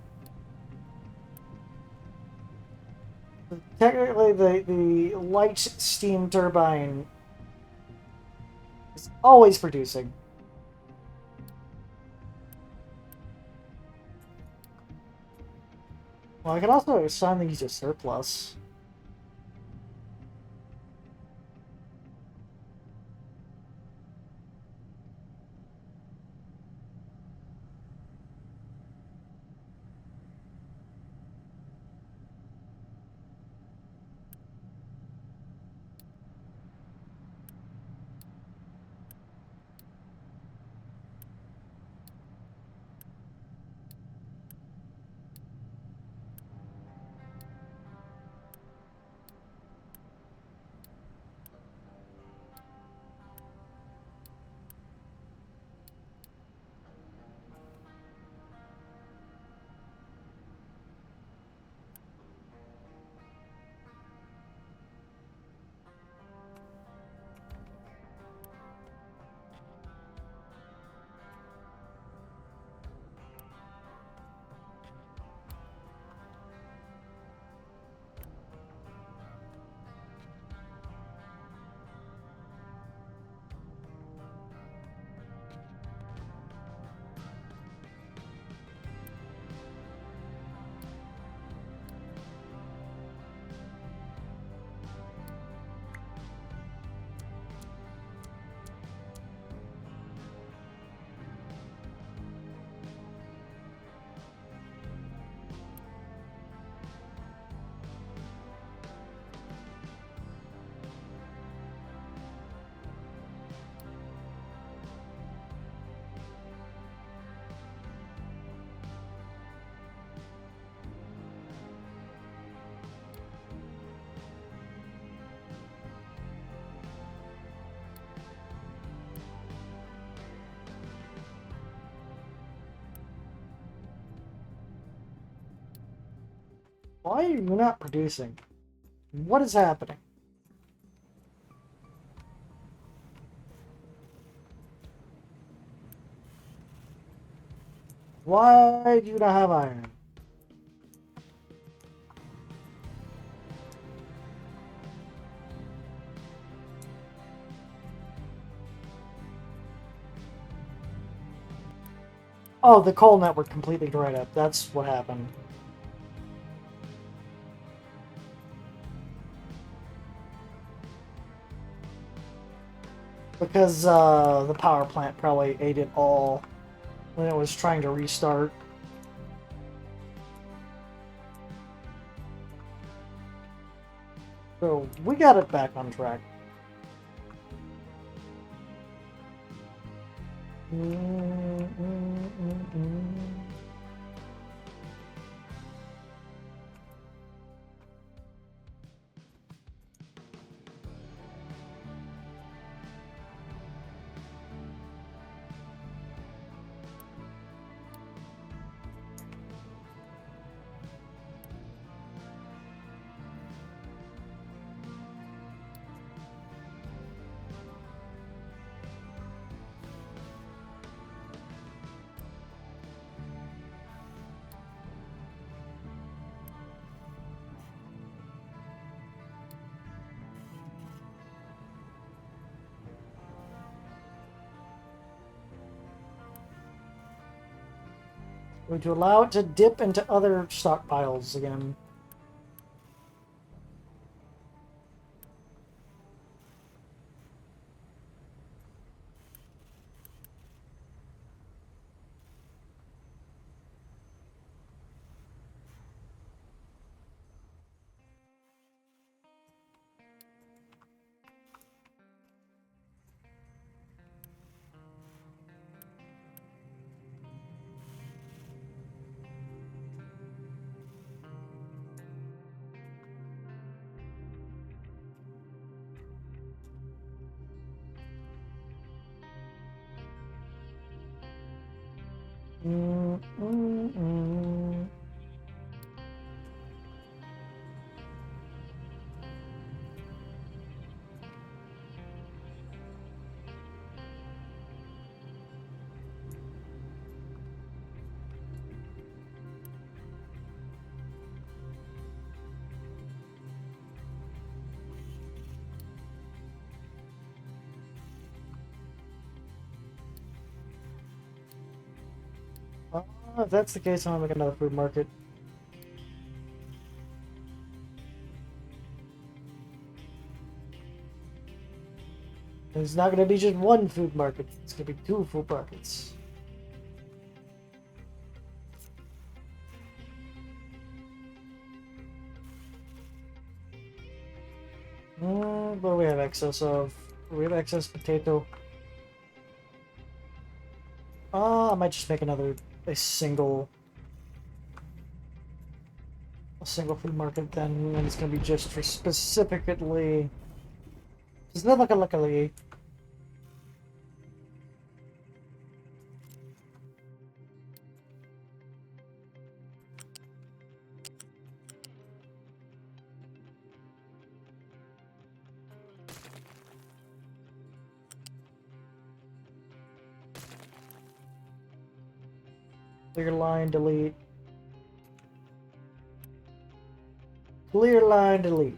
Technically, the light steam turbine is always producing. Well, I could also assign these to surplus. Why are you not producing? What is happening? Why do you not have iron? Oh, the coal network completely dried up. That's what happened. Because the power plant probably ate it all when it was trying to restart. So we got it back on track. Going to allow it to dip into other stockpiles again. Mm, mm, mm. If that's the case, I'm gonna make another food market. It's not gonna be just one food market, it's gonna be two food markets. What do we have excess of? We have excess potato. I might just make a single food market then, and it's gonna be just for specifically, specifically. Clear line, delete. Clear line, delete.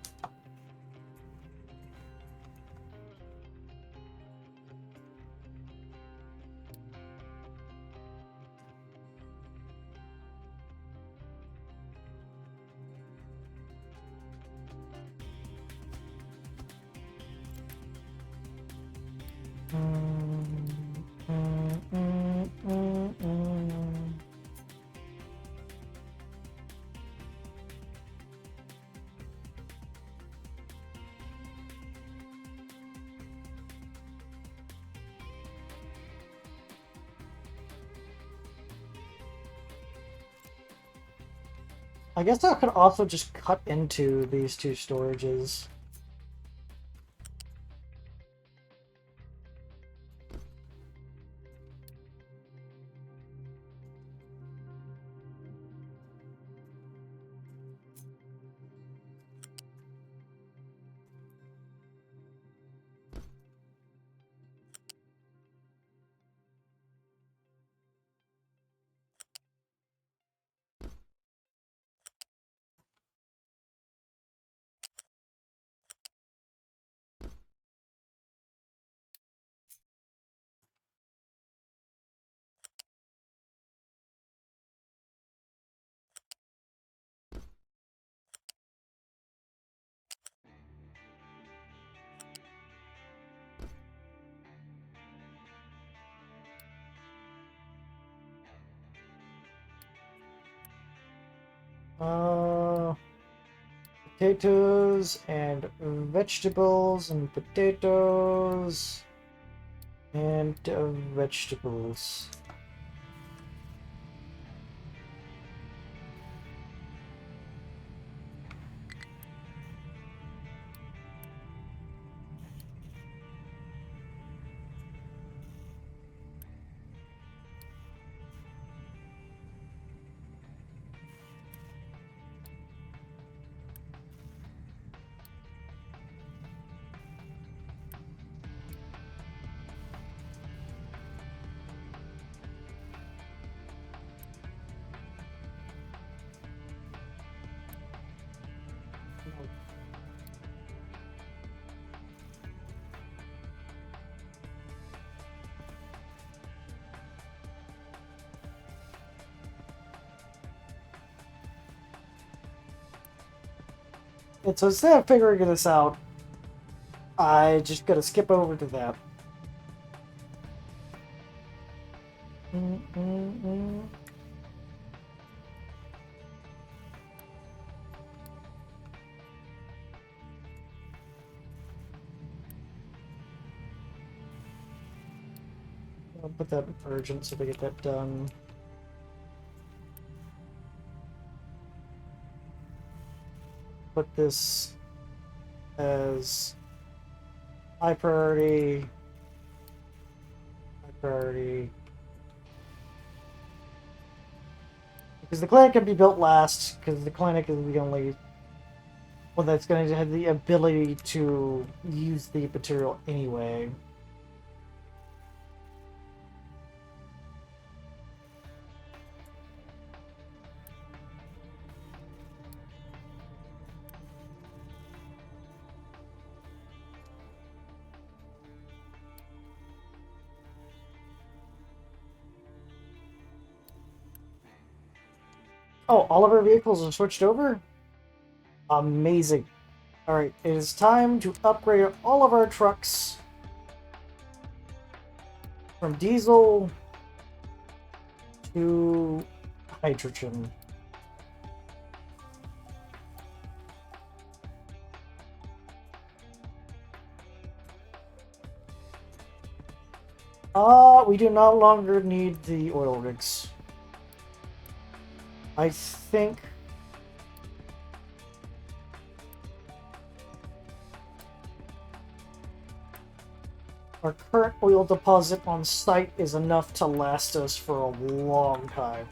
I guess I could also just cut into these two storages. Potatoes and vegetables and potatoes and vegetables. And so instead of figuring this out, I just gotta skip over to that. I'll put that in urgent so we get that done. Put this as high priority. High priority. Because the clinic can be built last, because the clinic is the only one that's going to have the ability to use the material anyway. Oh, all of our vehicles are switched over? Amazing. Alright, it is time to upgrade all of our trucks from diesel to hydrogen. We do no longer need the oil rigs. I think our current oil deposit on site is enough to last us for a long time.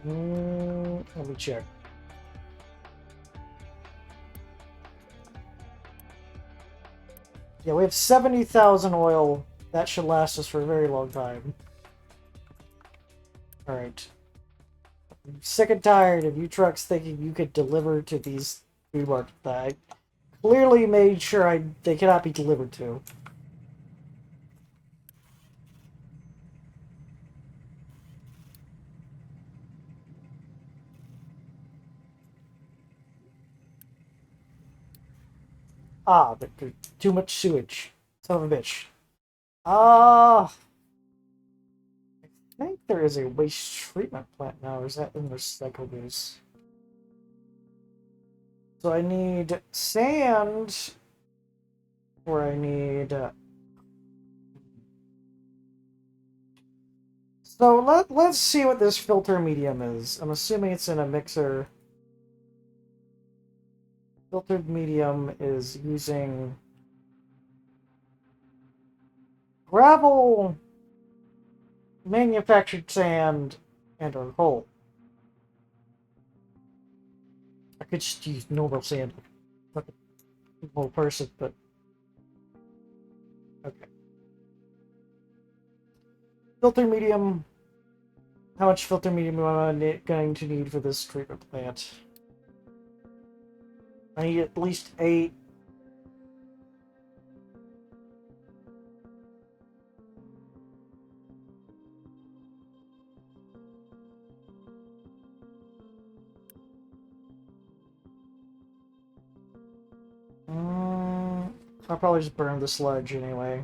Let me check. Yeah, we have 70,000 oil. That should last us for a very long time. Alright. I'm sick and tired of you trucks thinking you could deliver to these food markets that I clearly made sure they cannot be delivered to. Ah, there's too much sewage. Son of a bitch. I think there is a waste treatment plant now, or is that in recyclables? So I need sand, or I need... So let's see what this filter medium is. I'm assuming it's in a mixer. Filtered medium is using gravel, manufactured sand, and or coal. I could just use normal sand. Like a normal person, but... Okay. Filter medium. How much filter medium am I going to need for this treatment plant? I need at least 8. I'll probably just burn the sludge anyway.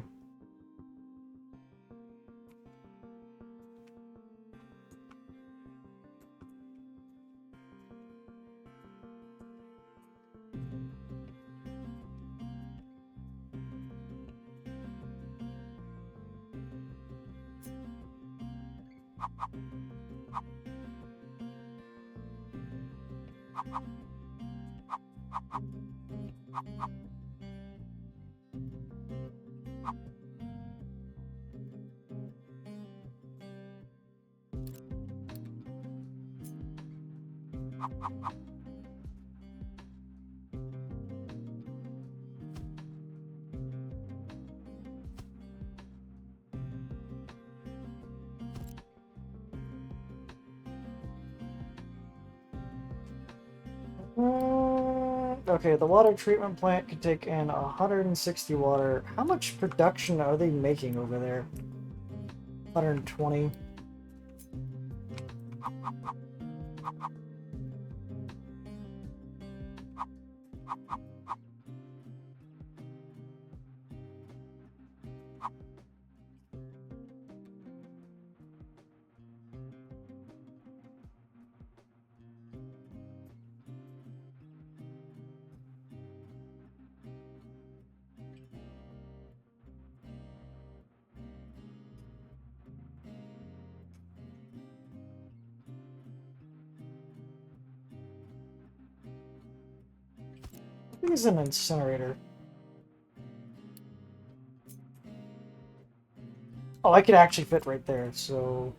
Okay, the water treatment plant can take in 160 water. How much production are they making over there? 120. I think it's an incinerator. Oh, I could actually fit right there, so...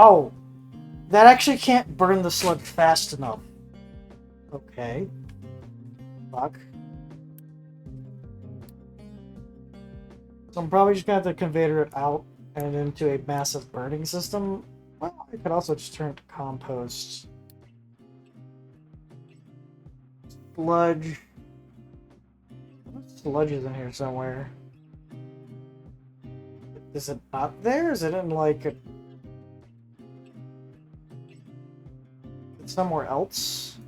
Oh, that actually can't burn the sludge fast enough. Okay. Fuck. So I'm probably just gonna have to conveyor it out and into a massive burning system. Well, I could also just turn it to compost. Sludge. Sludge is in here somewhere. Is it not there? Is it in like a... It's somewhere else?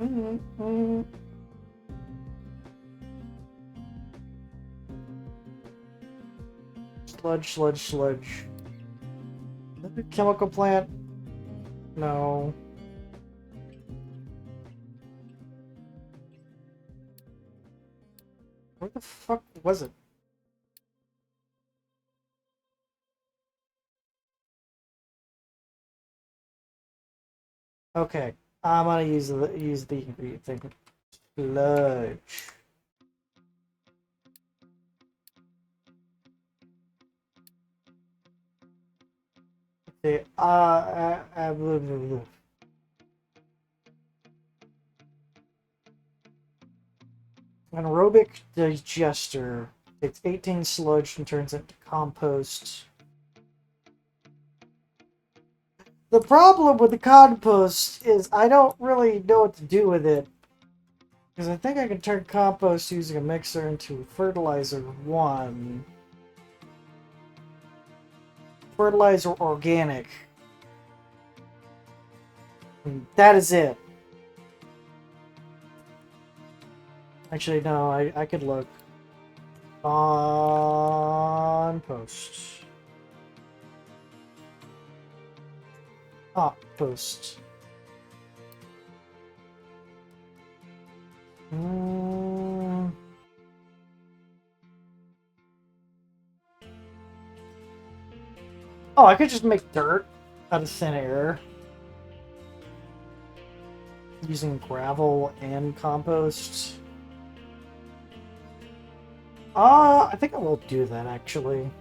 Mm-hmm. Sludge, sludge, sludge. Another chemical plant? No. Where the fuck was it? Okay, I'm gonna use the ingredient thing. Sludge. Okay, blah, blah, blah. Anaerobic digester takes 18 sludge and turns it into compost. The problem with the compost is I don't really know what to do with it. Because I think I can turn compost using a mixer into fertilizer 1. Fertilizer organic. And that is it. Actually, no, I could look. Compost. Compost. Oh, I could just make dirt out of thin air. Using gravel and compost. I think I will do that, actually.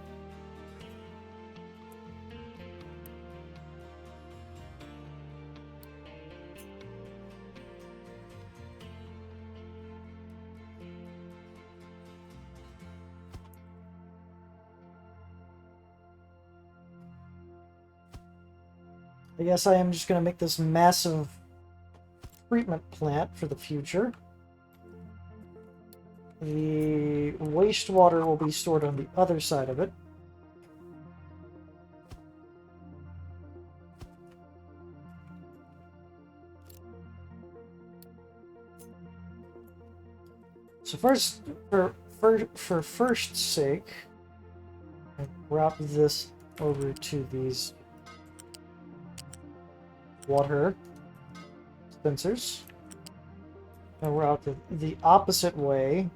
I guess I am just going to make this massive treatment plant for the future. The wastewater will be stored on the other side of it. So first, for first sake, I route this over to these water dispensers. And route the opposite way.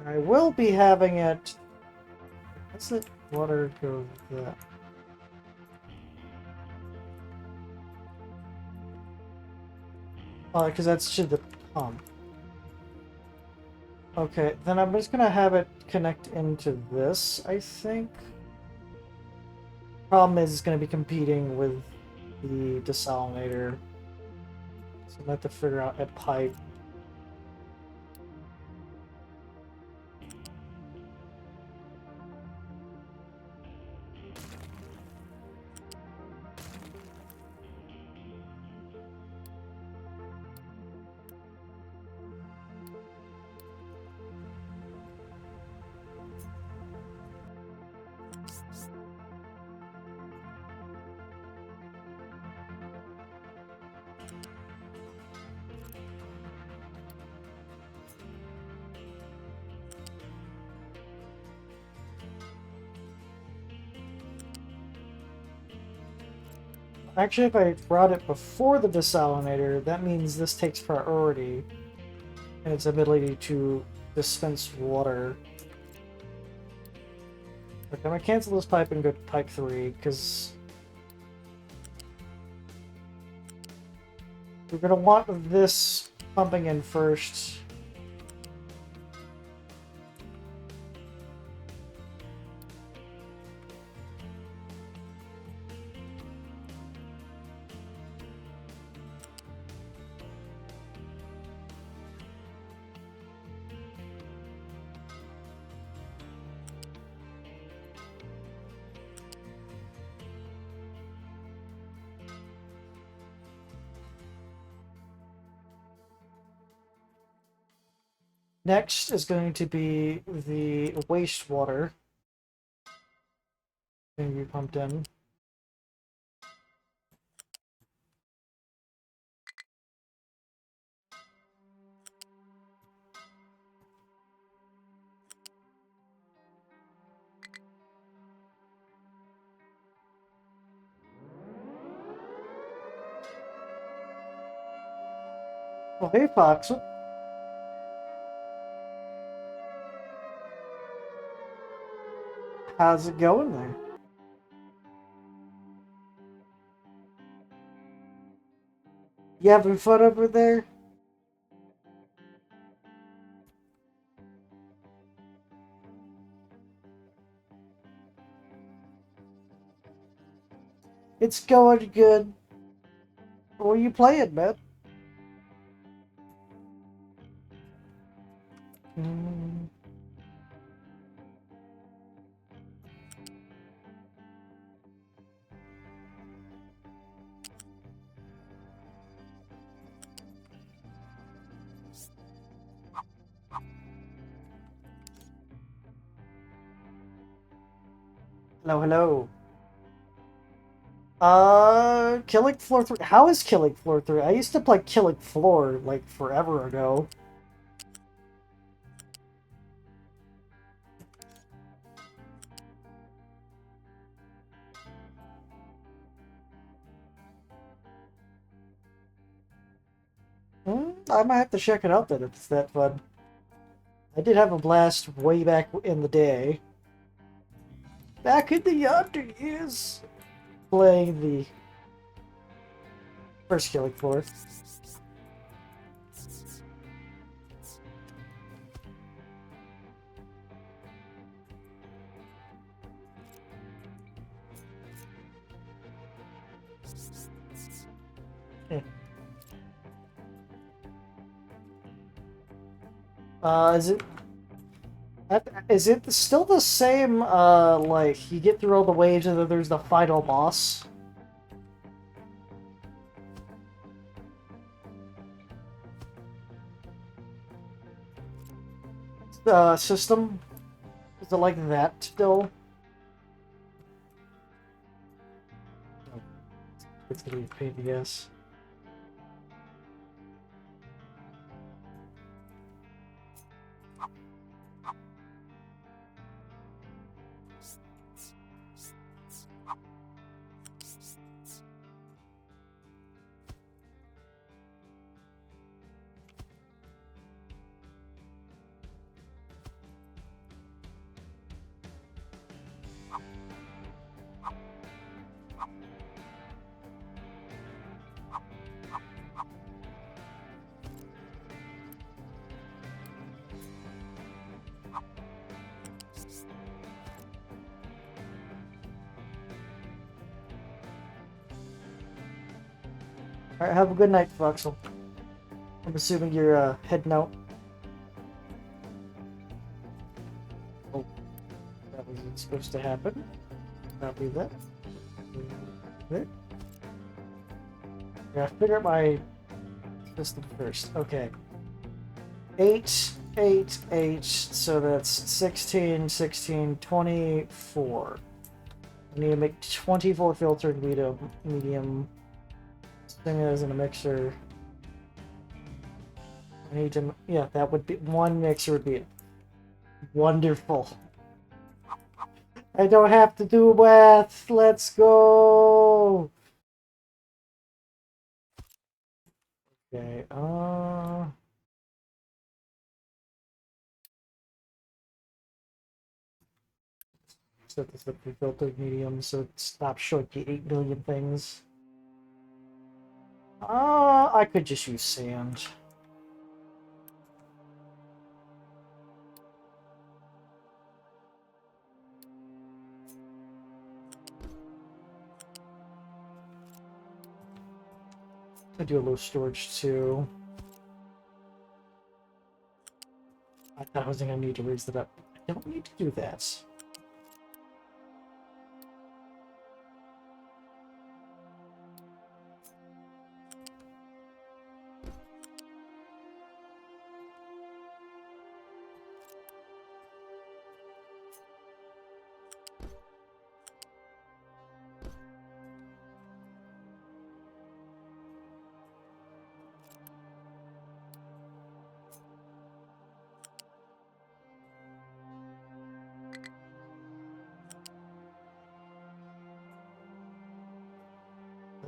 I will be having it... Let's let water go with that. Oh, because that's to the pump. Okay, then I'm just gonna have it connect into this, I think. Problem is, it's gonna be competing with the desalinator. So I have to figure out a pipe. Actually, if I brought it before the desalinator, that means this takes priority in its ability to dispense water. Okay, I'm gonna cancel this pipe and go to pipe 3, because we're gonna want this pumping in first. Next is going to be the wastewater. Going to be pumped in. Well, hey, Foxel. How's it going there? You having fun over there? It's going good. What are you playing, man? Mm. Hello, hello. Killing Floor 3. How is Killing Floor 3? I used to play Killing Floor, like, forever ago. I might have to check it out then if it's that fun. I did have a blast way back in the day. Back in the yonder years. Playing the first Killing Floor. Eh. Is it... Is it still the same, like, you get through all the waves and then there's the final boss? System? Is it like that still? It's gonna be a pain to guess. Alright, have a good night, Foxel. I'm assuming you're, heading out. Oh, that wasn't supposed to happen. Copy that. There. I gotta figure out my system first. Okay. 8, 8, 8, so that's 16, 16, 24. I need to make 24 filtered medium. Thing is in a mixer. I need to, yeah, that would be, one mixer would be it. Wonderful. I don't have to do math. Let's go. Okay, set this up for filtered medium so it stops showing the 8 billion things. I could just use sand. I do a low storage too. I thought I was gonna need to raise that up. I don't need to do that.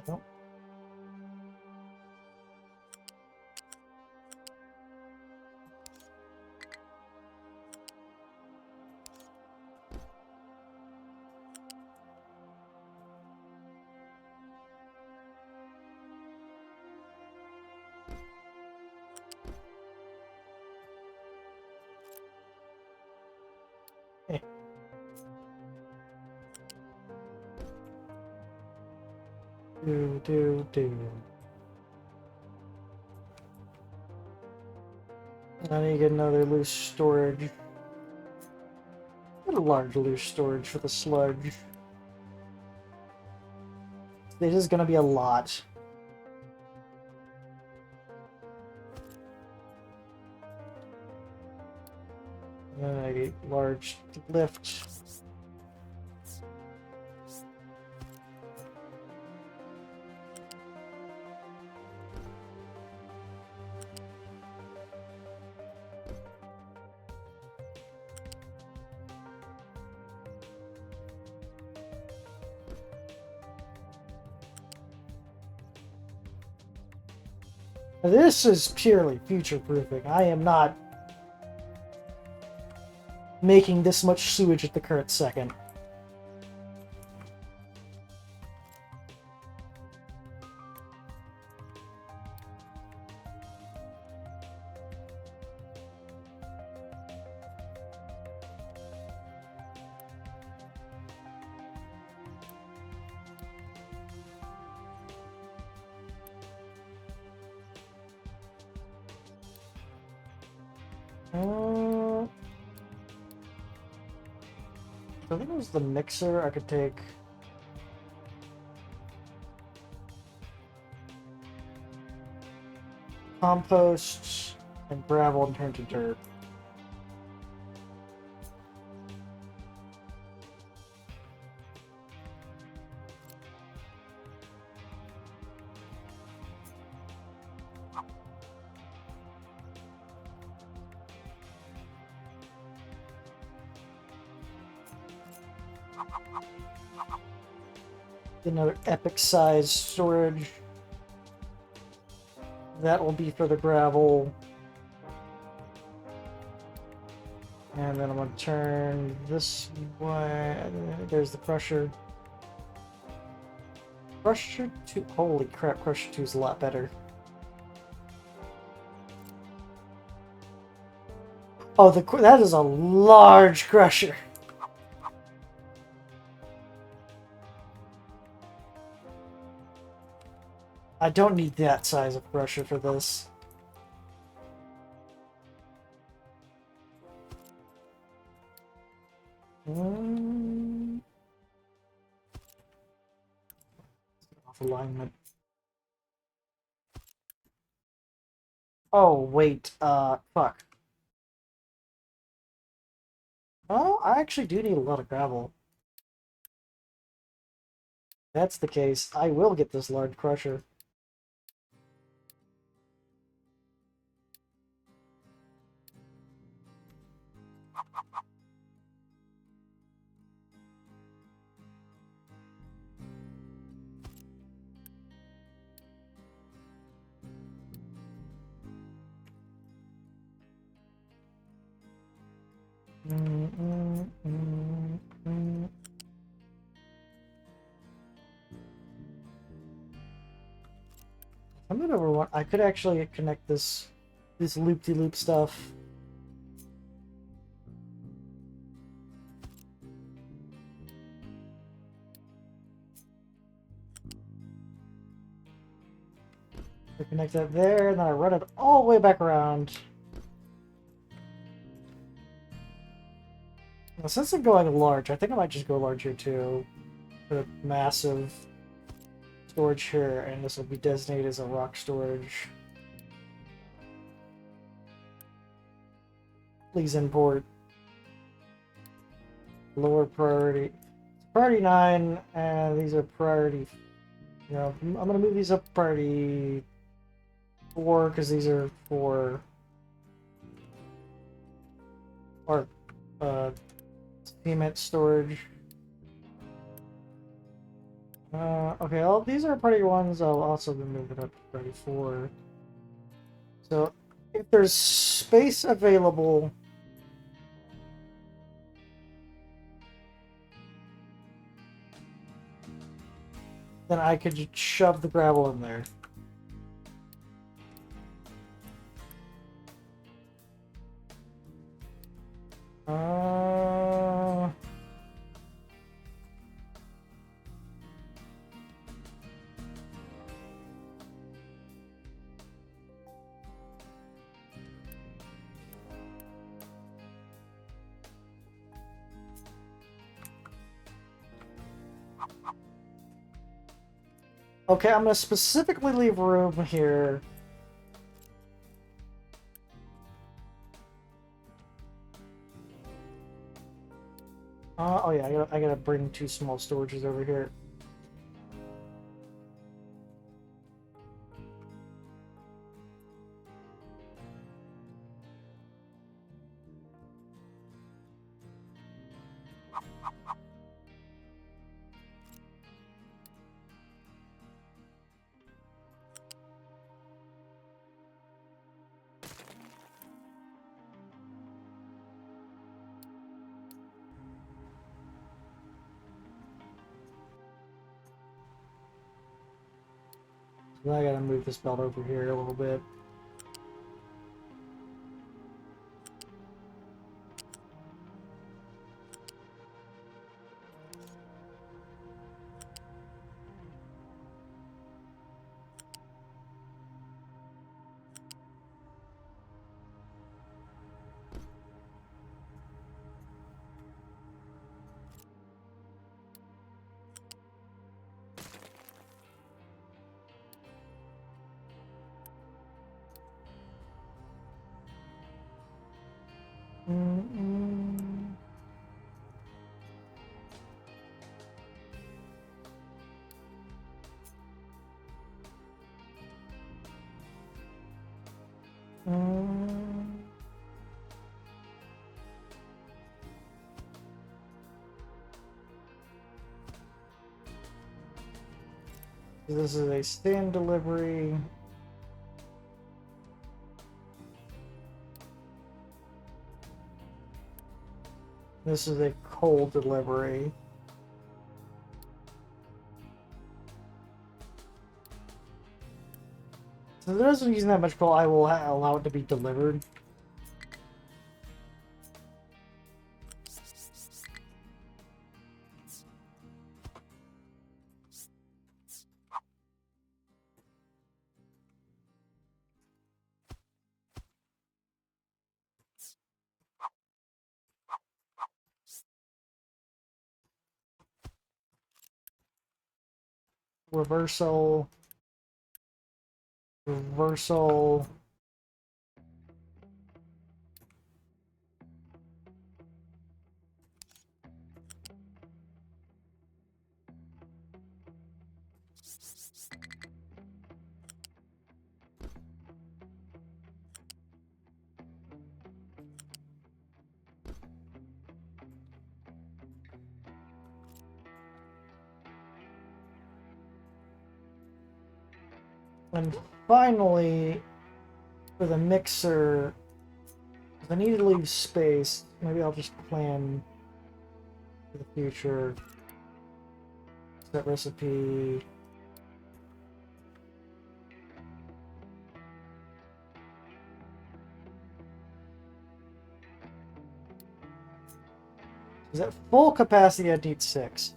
Nope. Eh. Do. I need to get another loose storage. Get a large loose storage for the sludge. This is gonna be a lot. A large lift. This is purely future-proofing. I am not making this much sewage at the current second. I think it was the mixer. I could take compost and gravel and turn to dirt. Another epic size storage. That will be for the gravel. And then I'm going to turn this way. There's the crusher. Crusher 2. Holy crap, Crusher 2 is a lot better. Oh, that is a large crusher. I don't need that size of crusher for this. Off alignment. Oh, wait, fuck. Oh, I actually do need a lot of gravel. If that's the case, I will get this large crusher. I'm gonna over. I could actually connect this loop-de-loop stuff. I connect that there, and then I run it all the way back around. Now, since I'm going large, I think I might just go large here too. Put a massive storage here, and this will be designated as a rock storage. Please import. Lower priority. Priority 9, and these are priority. You know, I'm gonna move these up priority 4 because these are for our cement storage. Okay, all these are pretty ones I'll also be moving up ready for. So, if there's space available, then I could just shove the gravel in there. Uh, okay, I'm gonna specifically leave room here. Oh yeah, I gotta bring two small storages over here. So I gotta move this belt over here a little bit. Mm-mm. Mm. This is a stand delivery. This is a coal delivery. So there isn't using that much coal, I will allow it to be delivered. Reversal. Reversal. And finally, for the mixer, if I need to leave space, maybe I'll just plan for the future. Set recipe. Is at full capacity, I need 6.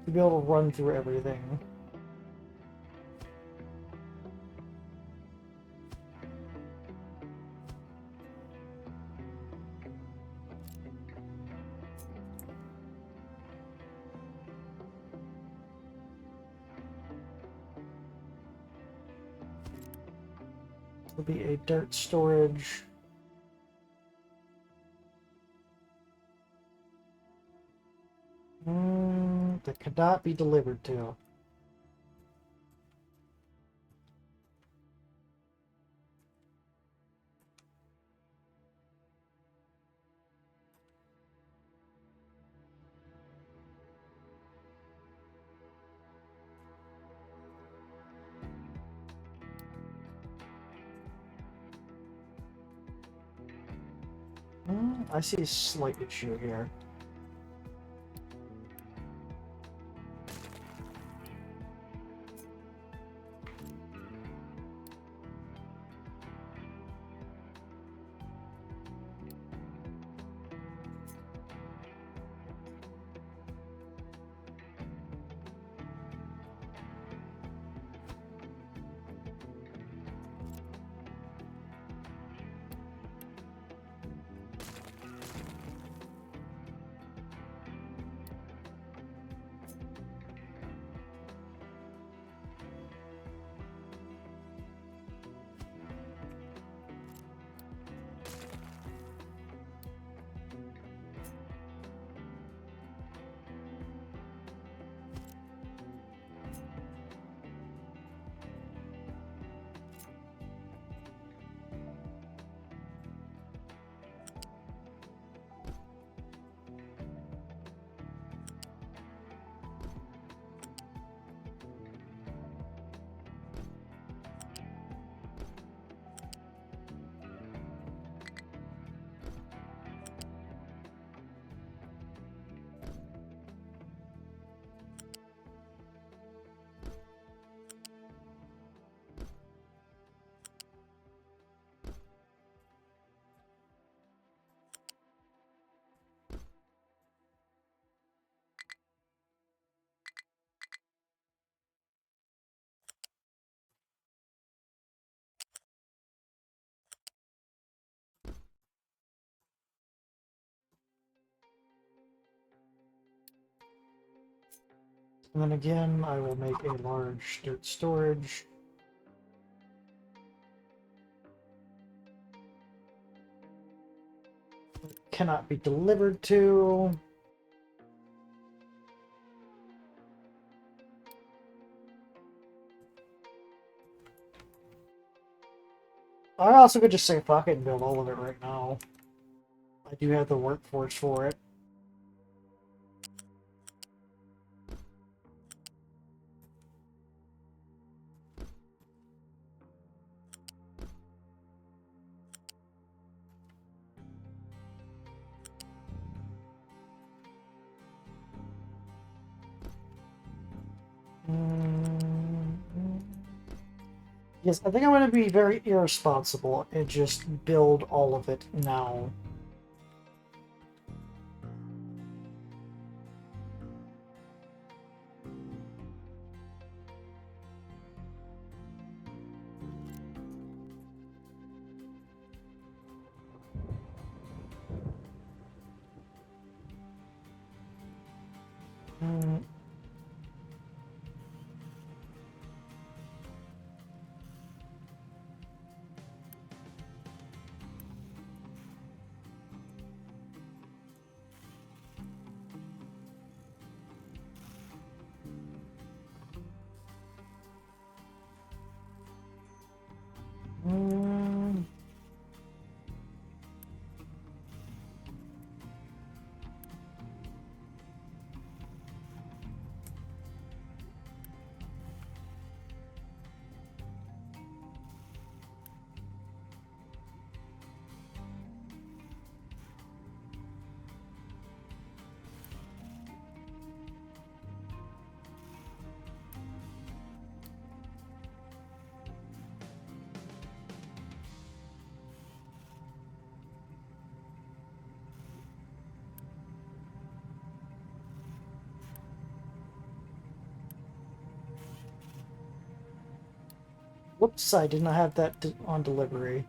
To be able to run through everything. Will be a dirt storage. That cannot be delivered to. I see a slight issue here. And then again, I will make a large dirt storage. Cannot be delivered to. I also could just say fuck it and build all of it right now. I do have the workforce for it. Yes, I think I'm going to be very irresponsible and just build all of it now. Mm. Mm. Whoops, I did not have that on delivery.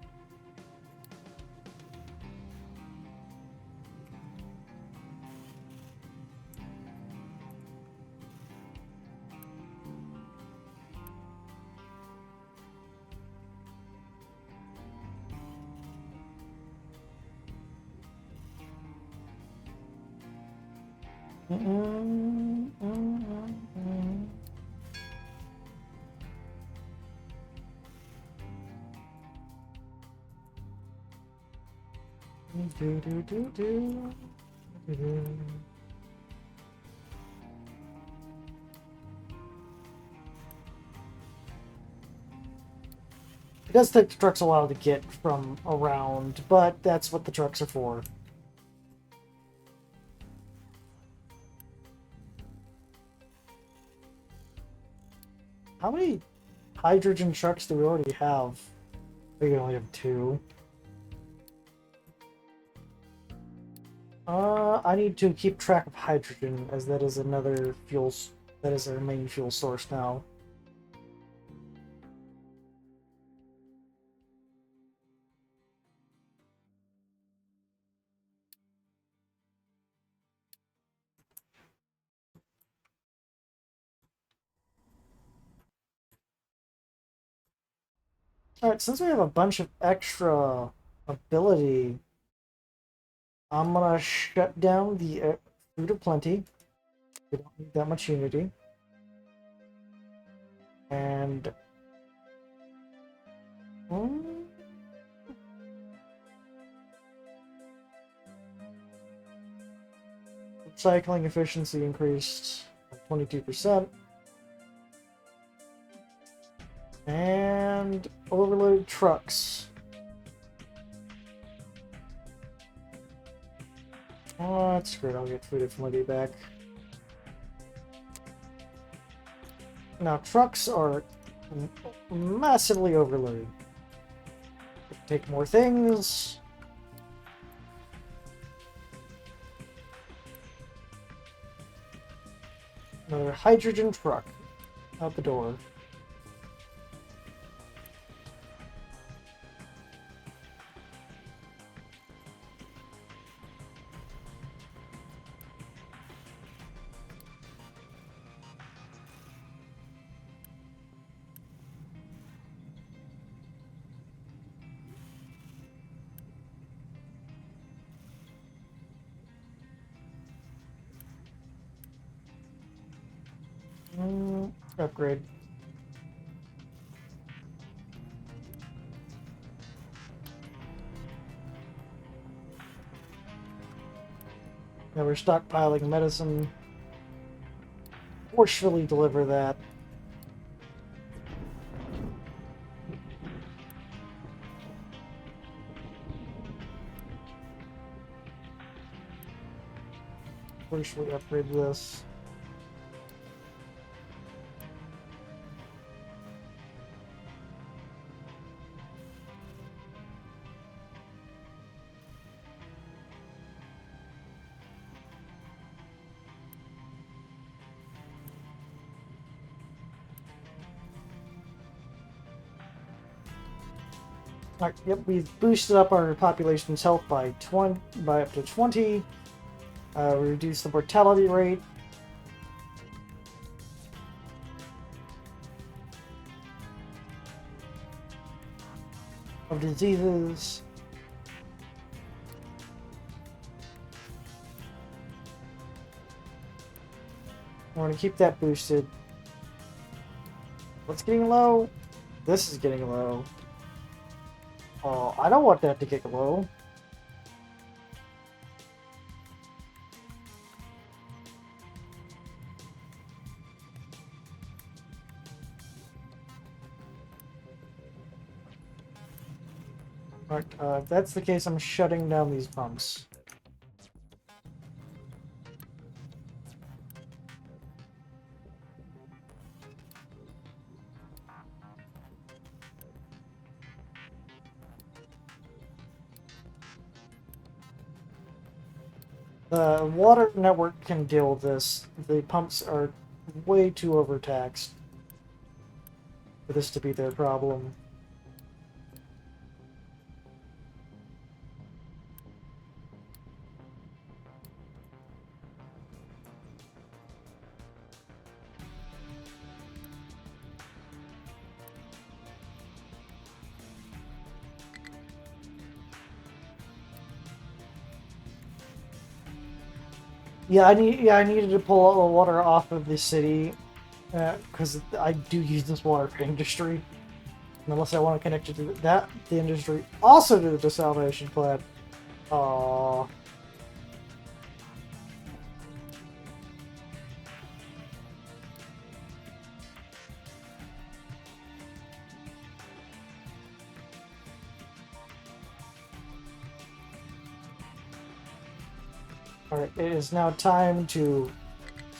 It does take the trucks a while to get from around, but that's what the trucks are for. How many hydrogen trucks do we already have? We only have 2. I need to keep track of hydrogen, as that is another fuel. That is our main fuel source now. Alright, since we have a bunch of extra ability, I'm gonna shut down the Food of Plenty. We don't need that much unity. And... recycling efficiency increased by 22%. And overloaded trucks. Oh, that's great. I'll get Food of Plenty back. Now, trucks are massively overloaded. Take more things. Another hydrogen truck out the door. Upgrade. Now we're stockpiling medicine. Forcefully deliver that. Forcefully upgrade this. Alright, yep, we've boosted up our population's health by up to 20. We reduced the mortality rate. Of diseases. We're going to keep that boosted. What's getting low? This is getting low. Oh, I don't want that to get low. Alright, if that's the case, I'm shutting down these pumps. The water network can deal with this. The pumps are way too overtaxed for this to be their problem. Yeah, I needed to pull all the water off of the city because I do use this water for industry. Unless I want to connect it to the industry, also to the desalination plant. Aww. Alright, it is now time to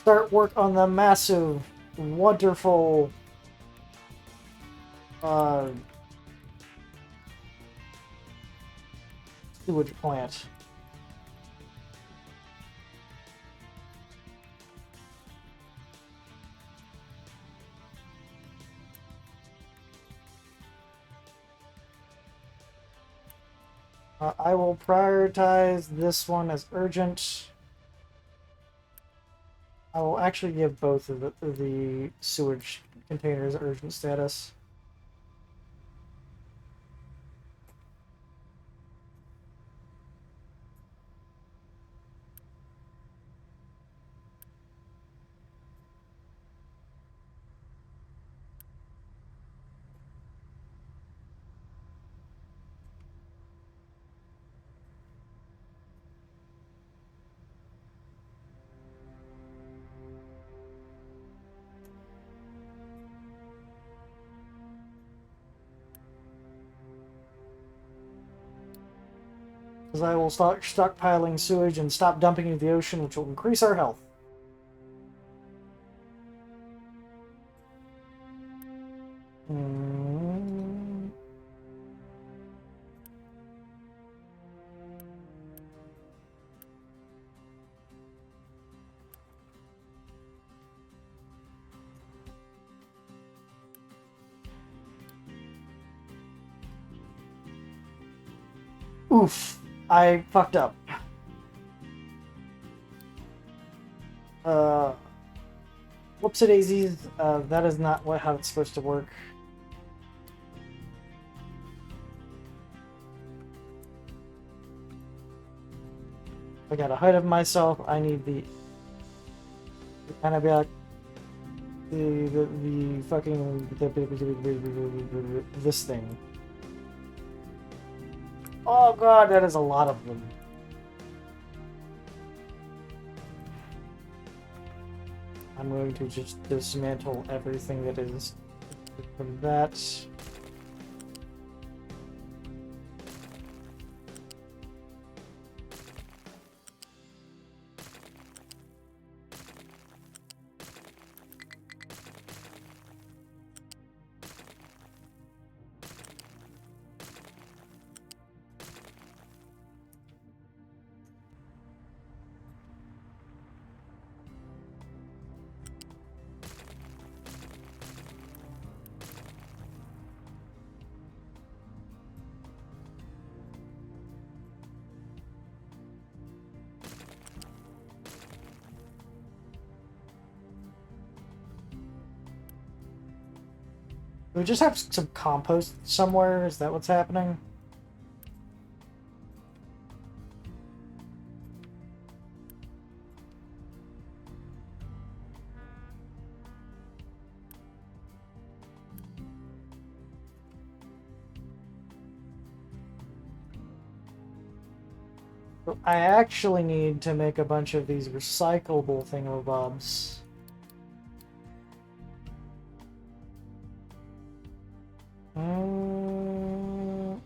start work on the massive, wonderful uh, sewage plant. I will prioritize this one as urgent. I will actually give both of the sewage containers urgent status. Because I will start stockpiling sewage and stop dumping into the ocean, which will increase our health. Mm. Oof. I fucked up. Uh, whoopsie daisies. That is not how it's supposed to work. I got ahead of myself. I need the antibiotic. The fucking this thing. Oh god, that is a lot of them. I'm going to just dismantle everything that is from that. Do we just have some compost somewhere? Is that what's happening? I actually need to make a bunch of these recyclable thingamabobs. Mm.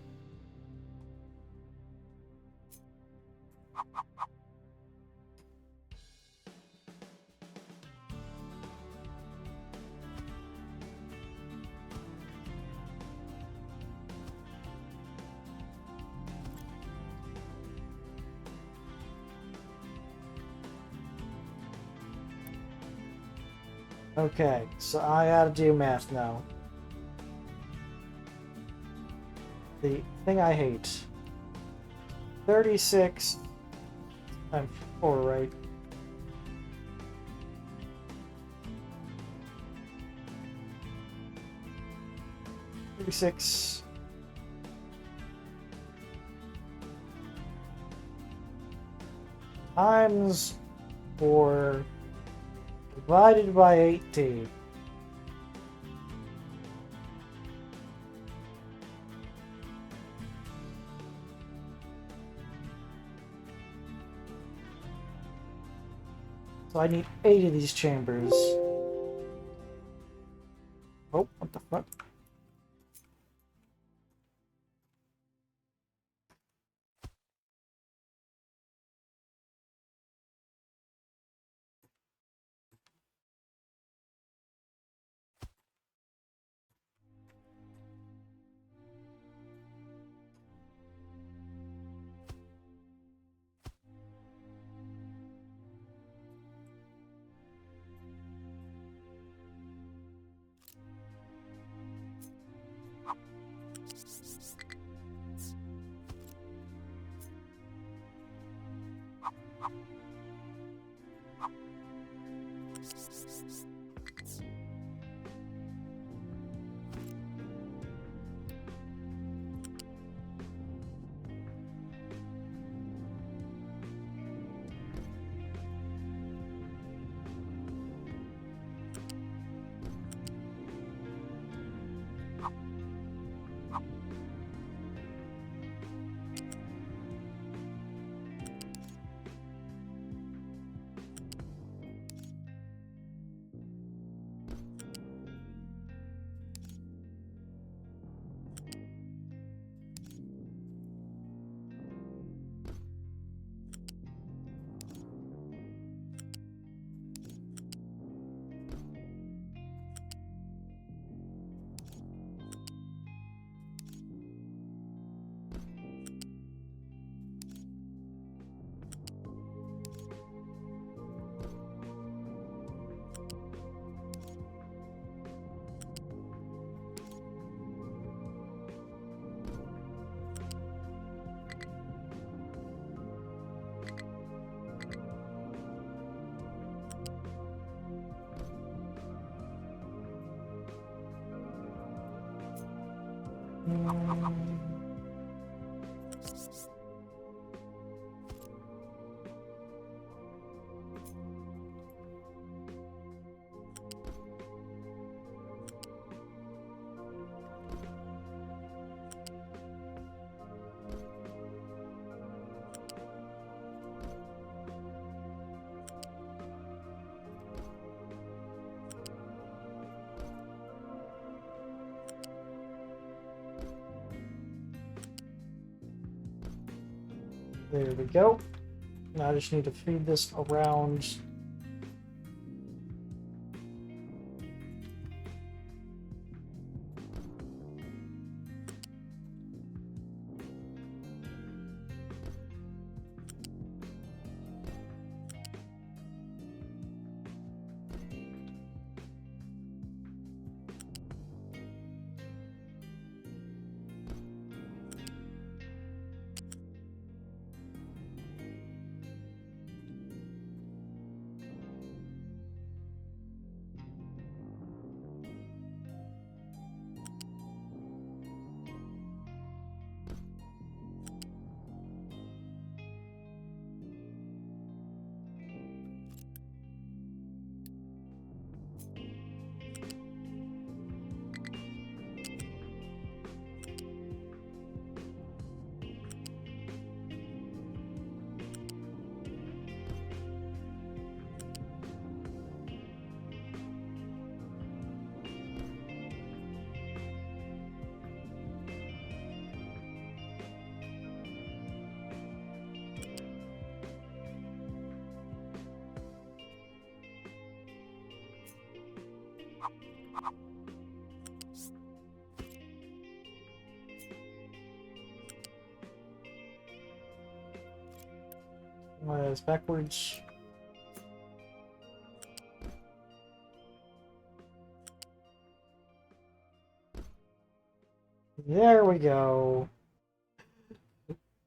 Okay, so I gotta do math now. The thing I hate. 36 times 4, right? 36 times 4 divided by 18. So I need 8 of these chambers. Oh, what the fuck? There we go. Now I just need to feed this around. It's backwards. There we go.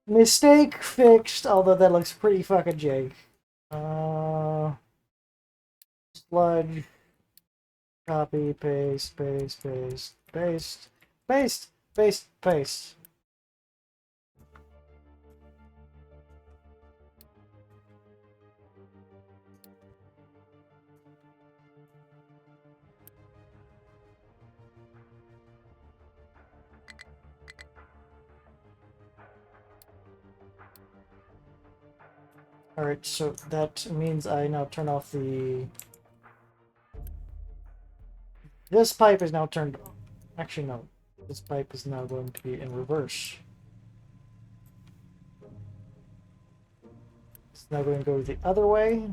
Mistake fixed, although that looks pretty fucking jank. Sludge. Copy, paste, paste, paste, paste, paste, paste, paste. Alright, so that means I now turn off the... This pipe is now turned on. Actually, no. This pipe is now going to be in reverse. It's now going to go the other way.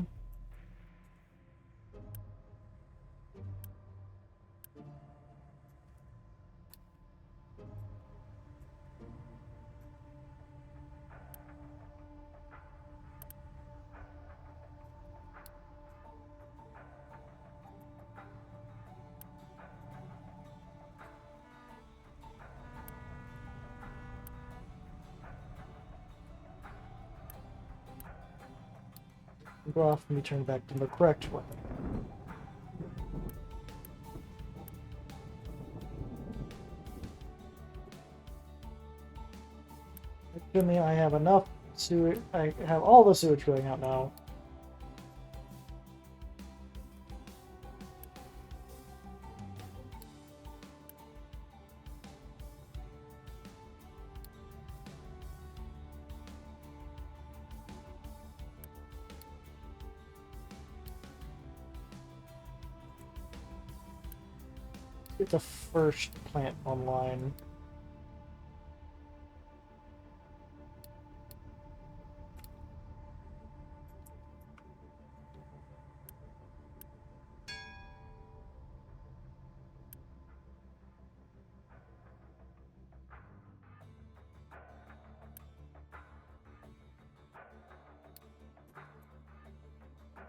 broth can be turned back to the correct weapon. Assuming I have enough sewage, I have all the sewage going out now. Get the first plant online.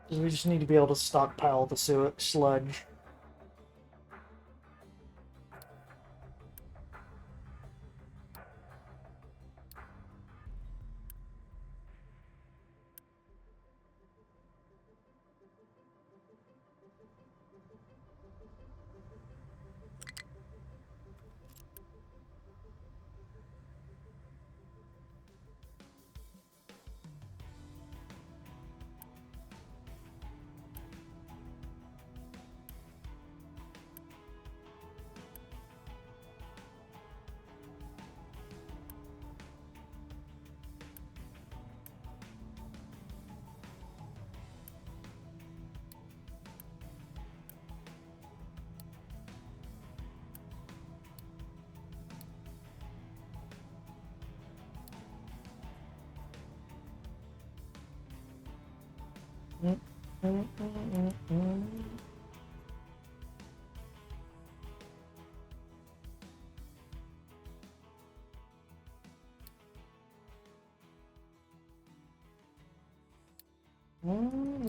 We just need to be able to stockpile the sludge.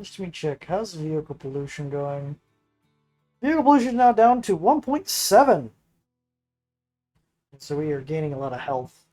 Let me check. How's vehicle pollution going? Vehicle pollution is now down to 1.7. So we are gaining a lot of health.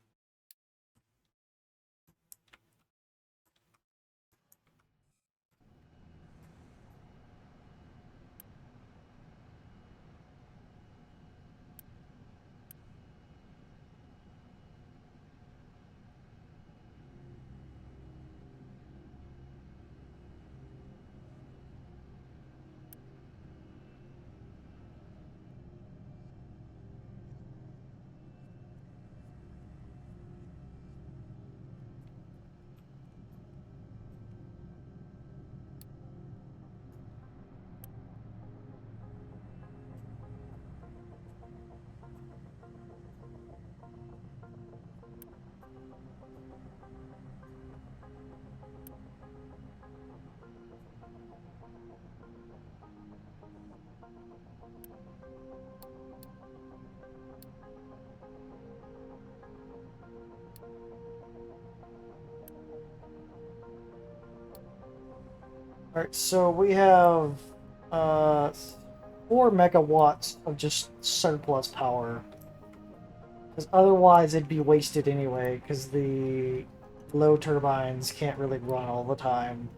Alright, so we have 4 megawatts of just surplus power. Because otherwise it'd be wasted anyway, because the low turbines can't really run all the time.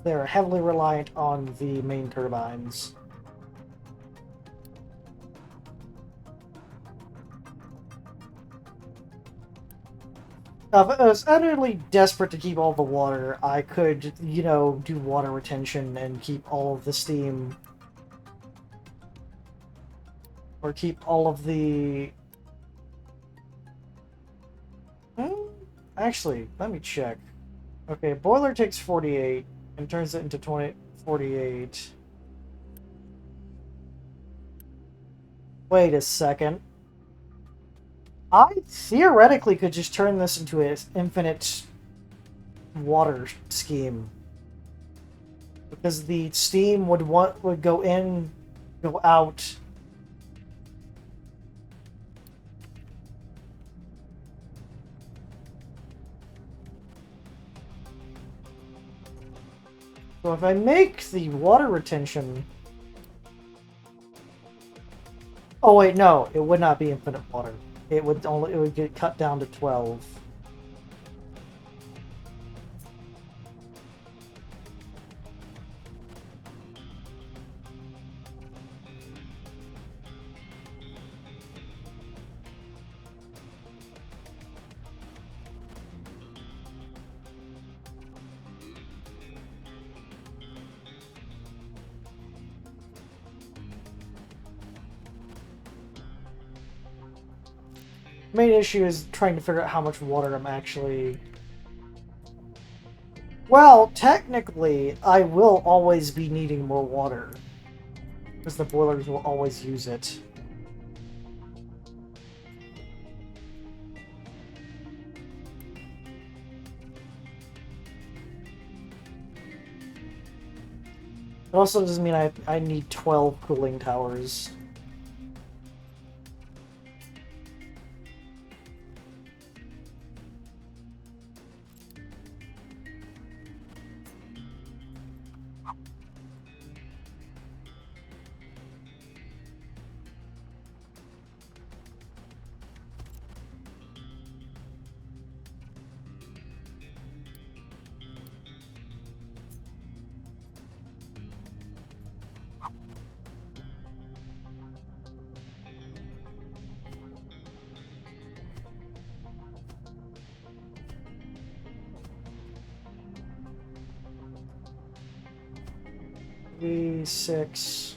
They're heavily reliant on the main turbines. If I was utterly desperate to keep all the water, I could, you know, do water retention and keep all of the steam. Or keep all of the... Actually, let me check. Okay, boiler takes 48 and turns it into 48. Wait a second. I theoretically could just turn this into an infinite water scheme. Because the steam would go in, go out. So if I make the water retention... Oh wait, no, it would not be infinite water. It would get cut down to 12. Main issue is trying to figure out how much water I'm actually... Well, technically, I will always be needing more water. Because the boilers will always use it. It also doesn't mean I need 12 cooling towers. V6.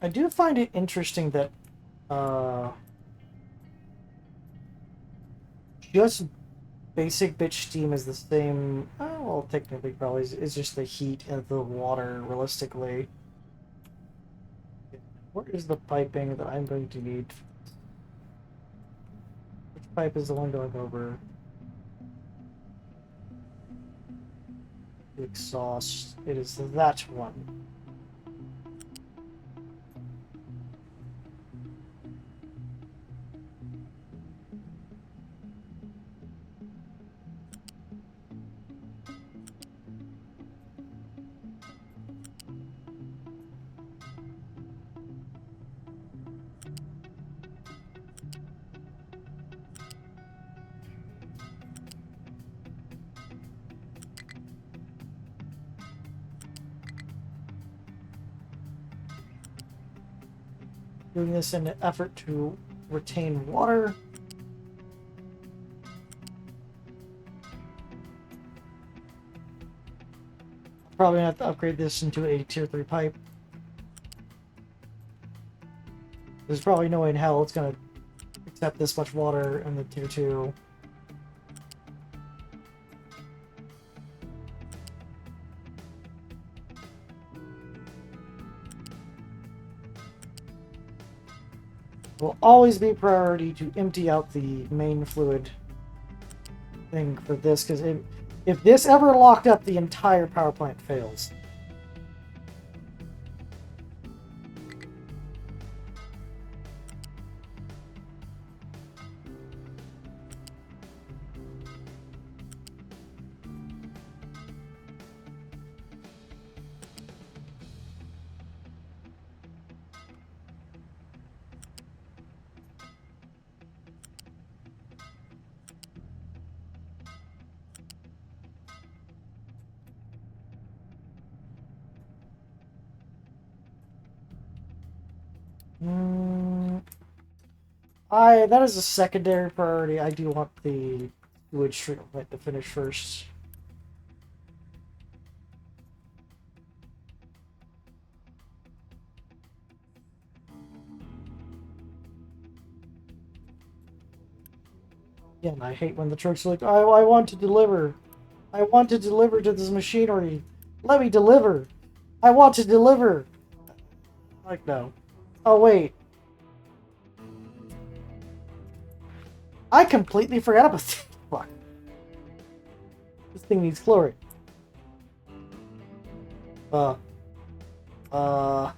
I do find it interesting that just basic bitch steam is the same. Well, technically, probably is just the heat of the water. Realistically, where is the piping that I'm going to need? Which pipe is the one going over the exhaust? It is that one. Doing this in an effort to retain water. Probably gonna have to upgrade this into a tier 3 pipe. There's probably no way in hell it's gonna accept this much water in the tier 2. Will always be priority to empty out the main fluid thing for this, because if this ever locked up, the entire power plant fails. That is a secondary priority. I do want the sewage treatment to finish first. Yeah, and I hate when the trucks are like, I want to deliver. I want to deliver to this machinery. Let me deliver. I want to deliver. Like, no. Oh, wait. I completely forgot about that. Fuck. This thing needs chlorine. Uh...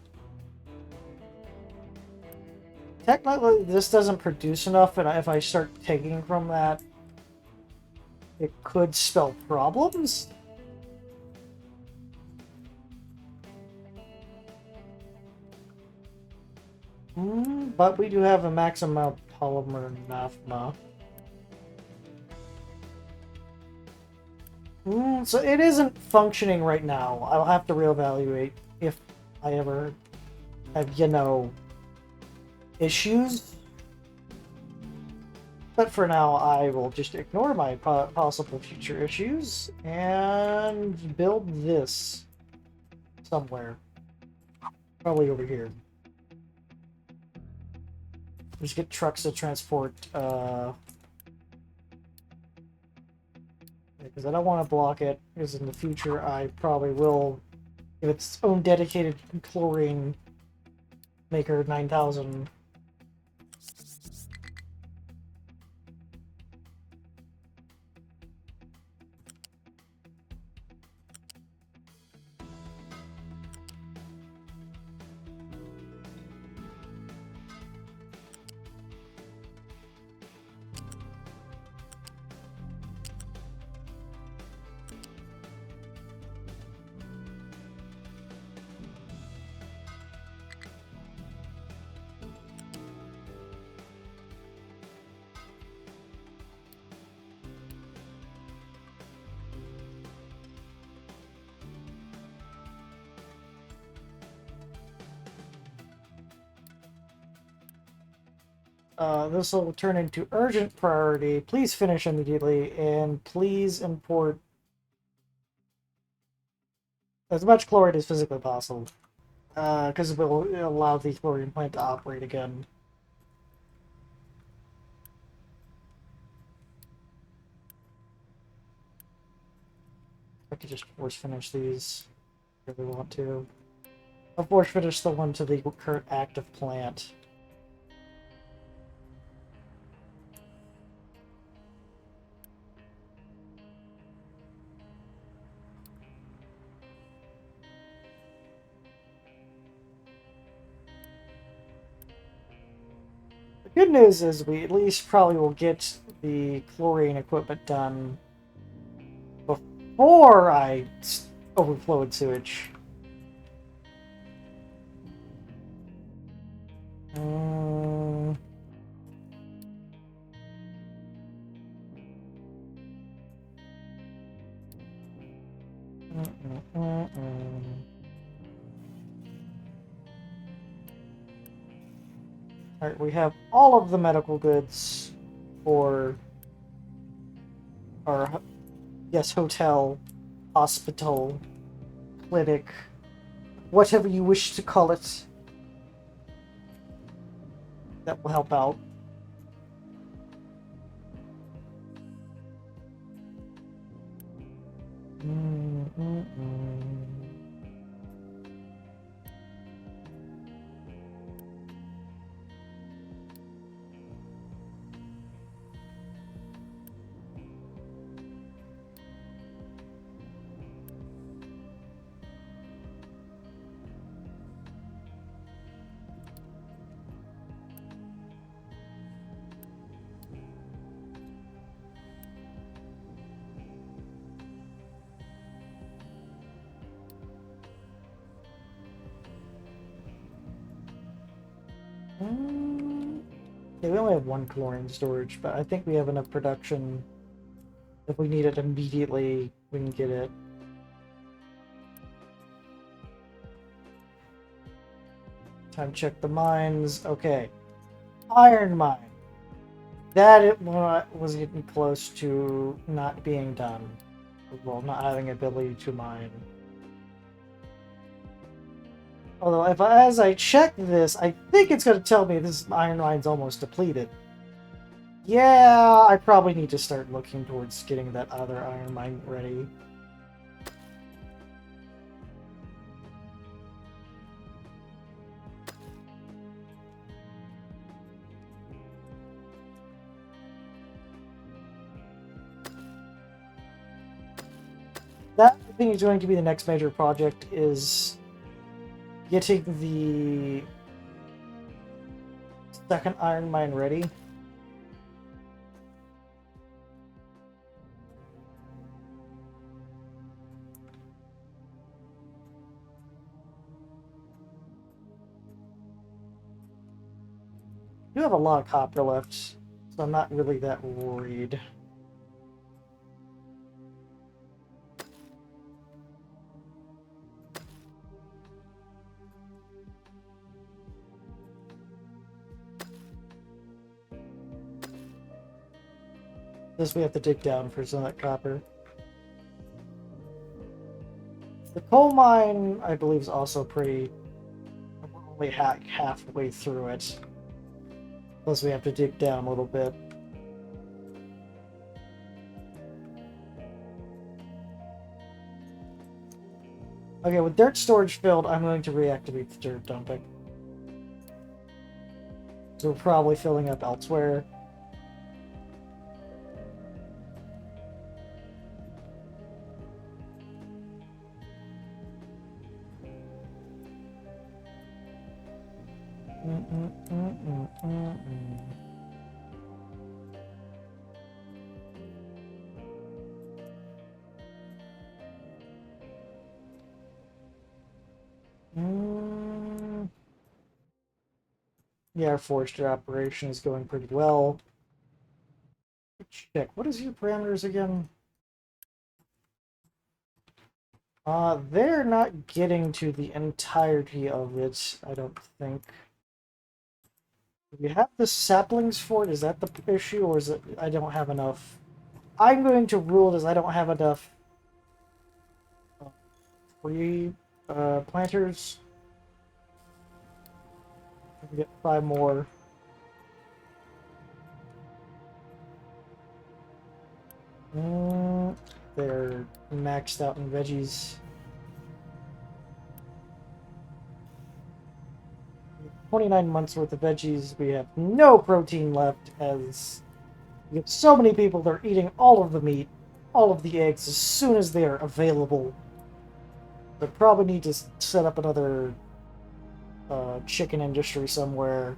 Technically, this doesn't produce enough, and if I start taking from that, it could spell problems. But we do have a max amount of polymer naphtha. So it isn't functioning right now. I'll have to reevaluate if I ever have, issues. But for now, I will just ignore my possible future issues and build this somewhere. Probably over here. Just get trucks to transport, because I don't want to block it, because in the future I probably will give its own dedicated chlorine maker 9000. This will turn into urgent priority. Please finish immediately, and please import as much chlorine as physically possible. Because it will allow the chlorine plant to operate again. I could just force finish these if we want to. I'll force finish the one to the current active plant. The good news is we at least probably will get the chlorine equipment done before I overflowed sewage. Alright, we have all of the medical goods for our, yes, hotel, hospital, clinic, whatever you wish to call it. That will help out. Yeah, we only have one chlorine storage, but I think we have enough production. If we need it immediately, we can get it. Time to check the mines. Okay. Iron mine. That it was getting close to not being done. Well, not having ability to mine. Although, as I check this, I think it's going to tell me this iron mine's almost depleted. Yeah, I probably need to start looking towards getting that other iron mine ready. That, I think, is going to be the next major project, is getting the second iron mine ready. I do have a lot of copper left, so I'm not really that worried. This we have to dig down for some of that copper. The coal mine, I believe, is also pretty... We're only halfway through it. Plus we have to dig down a little bit. Okay, with dirt storage filled, I'm going to reactivate the dirt dumping. So we're probably filling up elsewhere. Yeah, our forestry operation is going pretty well. Check. What is your parameters again? They're not getting to the entirety of it, I don't think. Do we have the saplings for it? Is that the issue, or is it I don't have enough? I'm going to rule it as I don't have enough free planters. I can get 5 more. They're maxed out in veggies. 29 months worth of veggies. We have no protein left, as we have so many people that are eating all of the meat, all of the eggs as soon as they are available. They probably need to set up another chicken industry somewhere.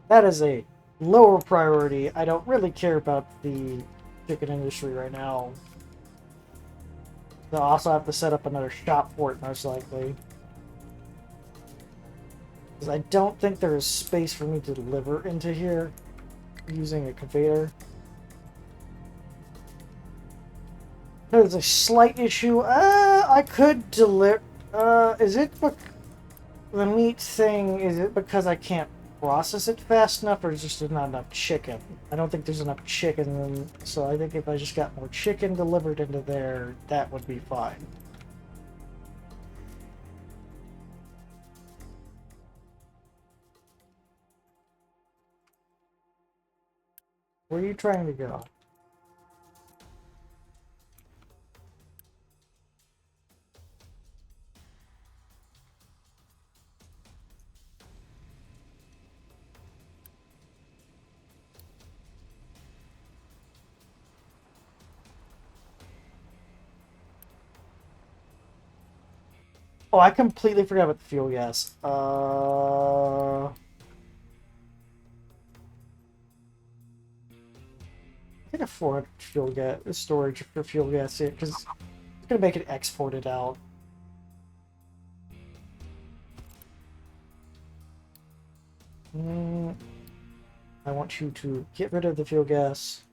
That is a lower priority. I don't really care about the chicken industry right now. They'll also have to set up another shop for it, most likely. Because I don't think there is space for me to deliver into here using a conveyor. There's a slight issue. I could deliver... is it the meat thing, is it because I can't process it fast enough, or is just not enough chicken? I don't think there's enough chicken, so I think if I just got more chicken delivered into there, that would be fine. Where are you trying to go? Oh, I completely forgot about the fuel gas. I can afford fuel gas storage for fuel gas here, because it's gonna make it exported out. I want you to get rid of the fuel gas.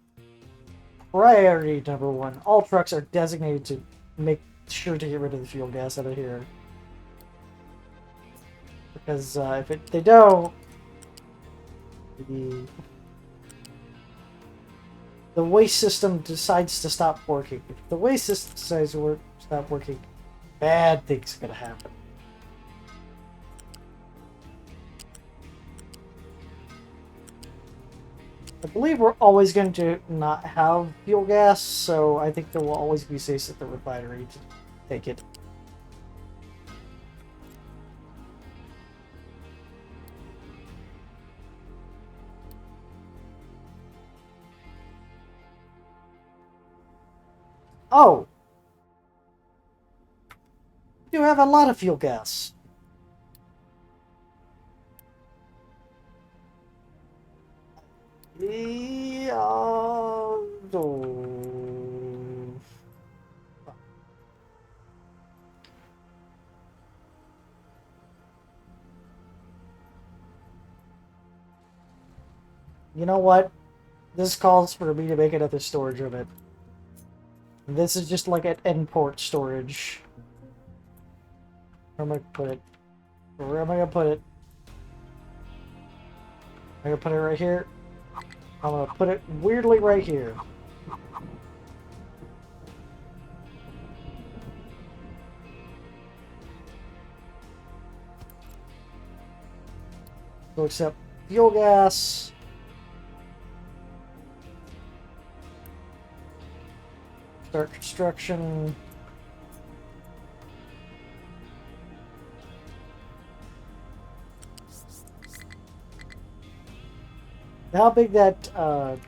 Priority number 1. All trucks are designated to make sure to get rid of the fuel gas out of here. Because if they don't, the waste system decides to stop working. If the waste system decides to stop working, bad things are going to happen. I believe we're always going to not have fuel gas, so I think there will always be space at the refinery to take it. Oh, you have a lot of fuel gas. Yeah. Oh. You know what? This calls for me to make another storage unit. This is just like an end port storage. Where am I gonna put it? Where am I gonna put it? I'm gonna put it right here. I'm gonna put it weirdly right here. So accept fuel gas. Start construction. How big that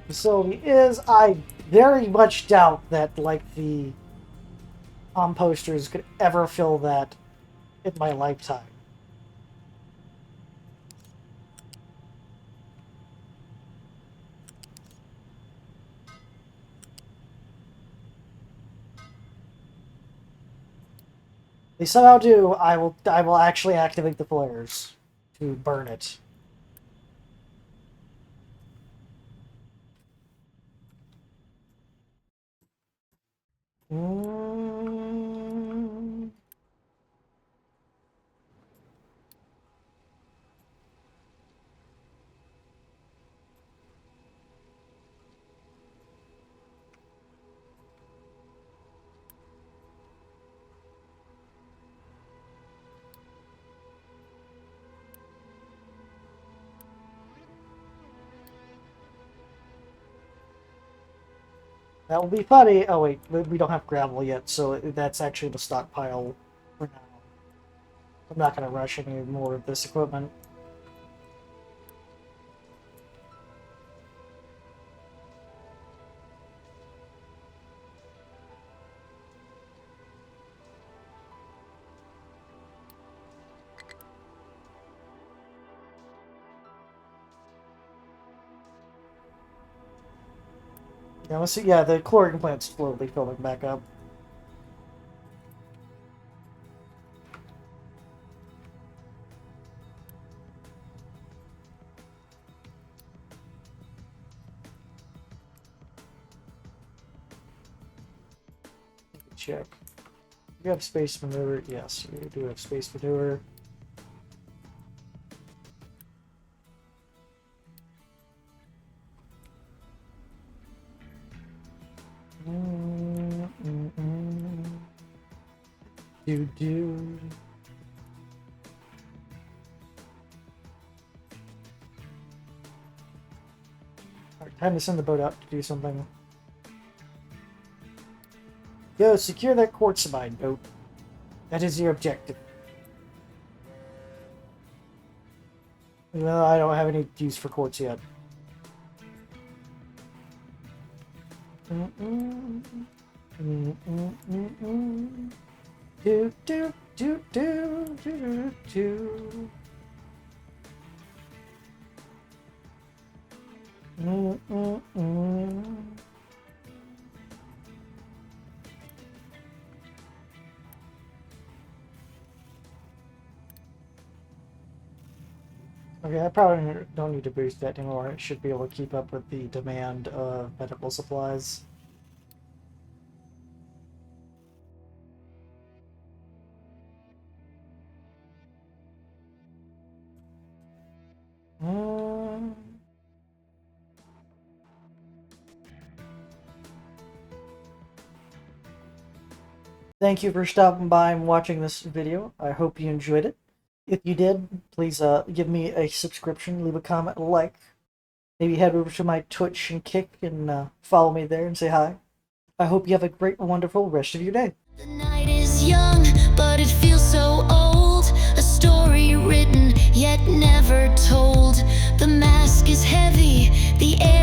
facility is, I very much doubt that, like, the composters could ever fill that in my lifetime. They somehow do, I will actually activate the flares to burn it. That will be funny. Oh wait, we don't have gravel yet, so that's actually the stockpile for now. I'm not going to rush any more of this equipment. Yeah, let's see. Yeah, the chlorine plant's slowly filling back up. Check. You have space maneuver? Yes, you do have space maneuver. Do. Alright, time to send the boat out to do something. Go, secure that quartz mine boat. That is your objective. No, I don't have any use for quartz yet. Do. Okay, I probably don't need to boost that anymore. It should be able to keep up with the demand of medical supplies. Thank you for stopping by and watching this video. I hope you enjoyed it. If you did, please give me a subscription, leave a comment, a like. Maybe head over to my Twitch and Kick and follow me there and say hi. I hope you have a great, wonderful rest of your day. The night is young, but it feels so old. A story written, yet never told. The mask is heavy, the air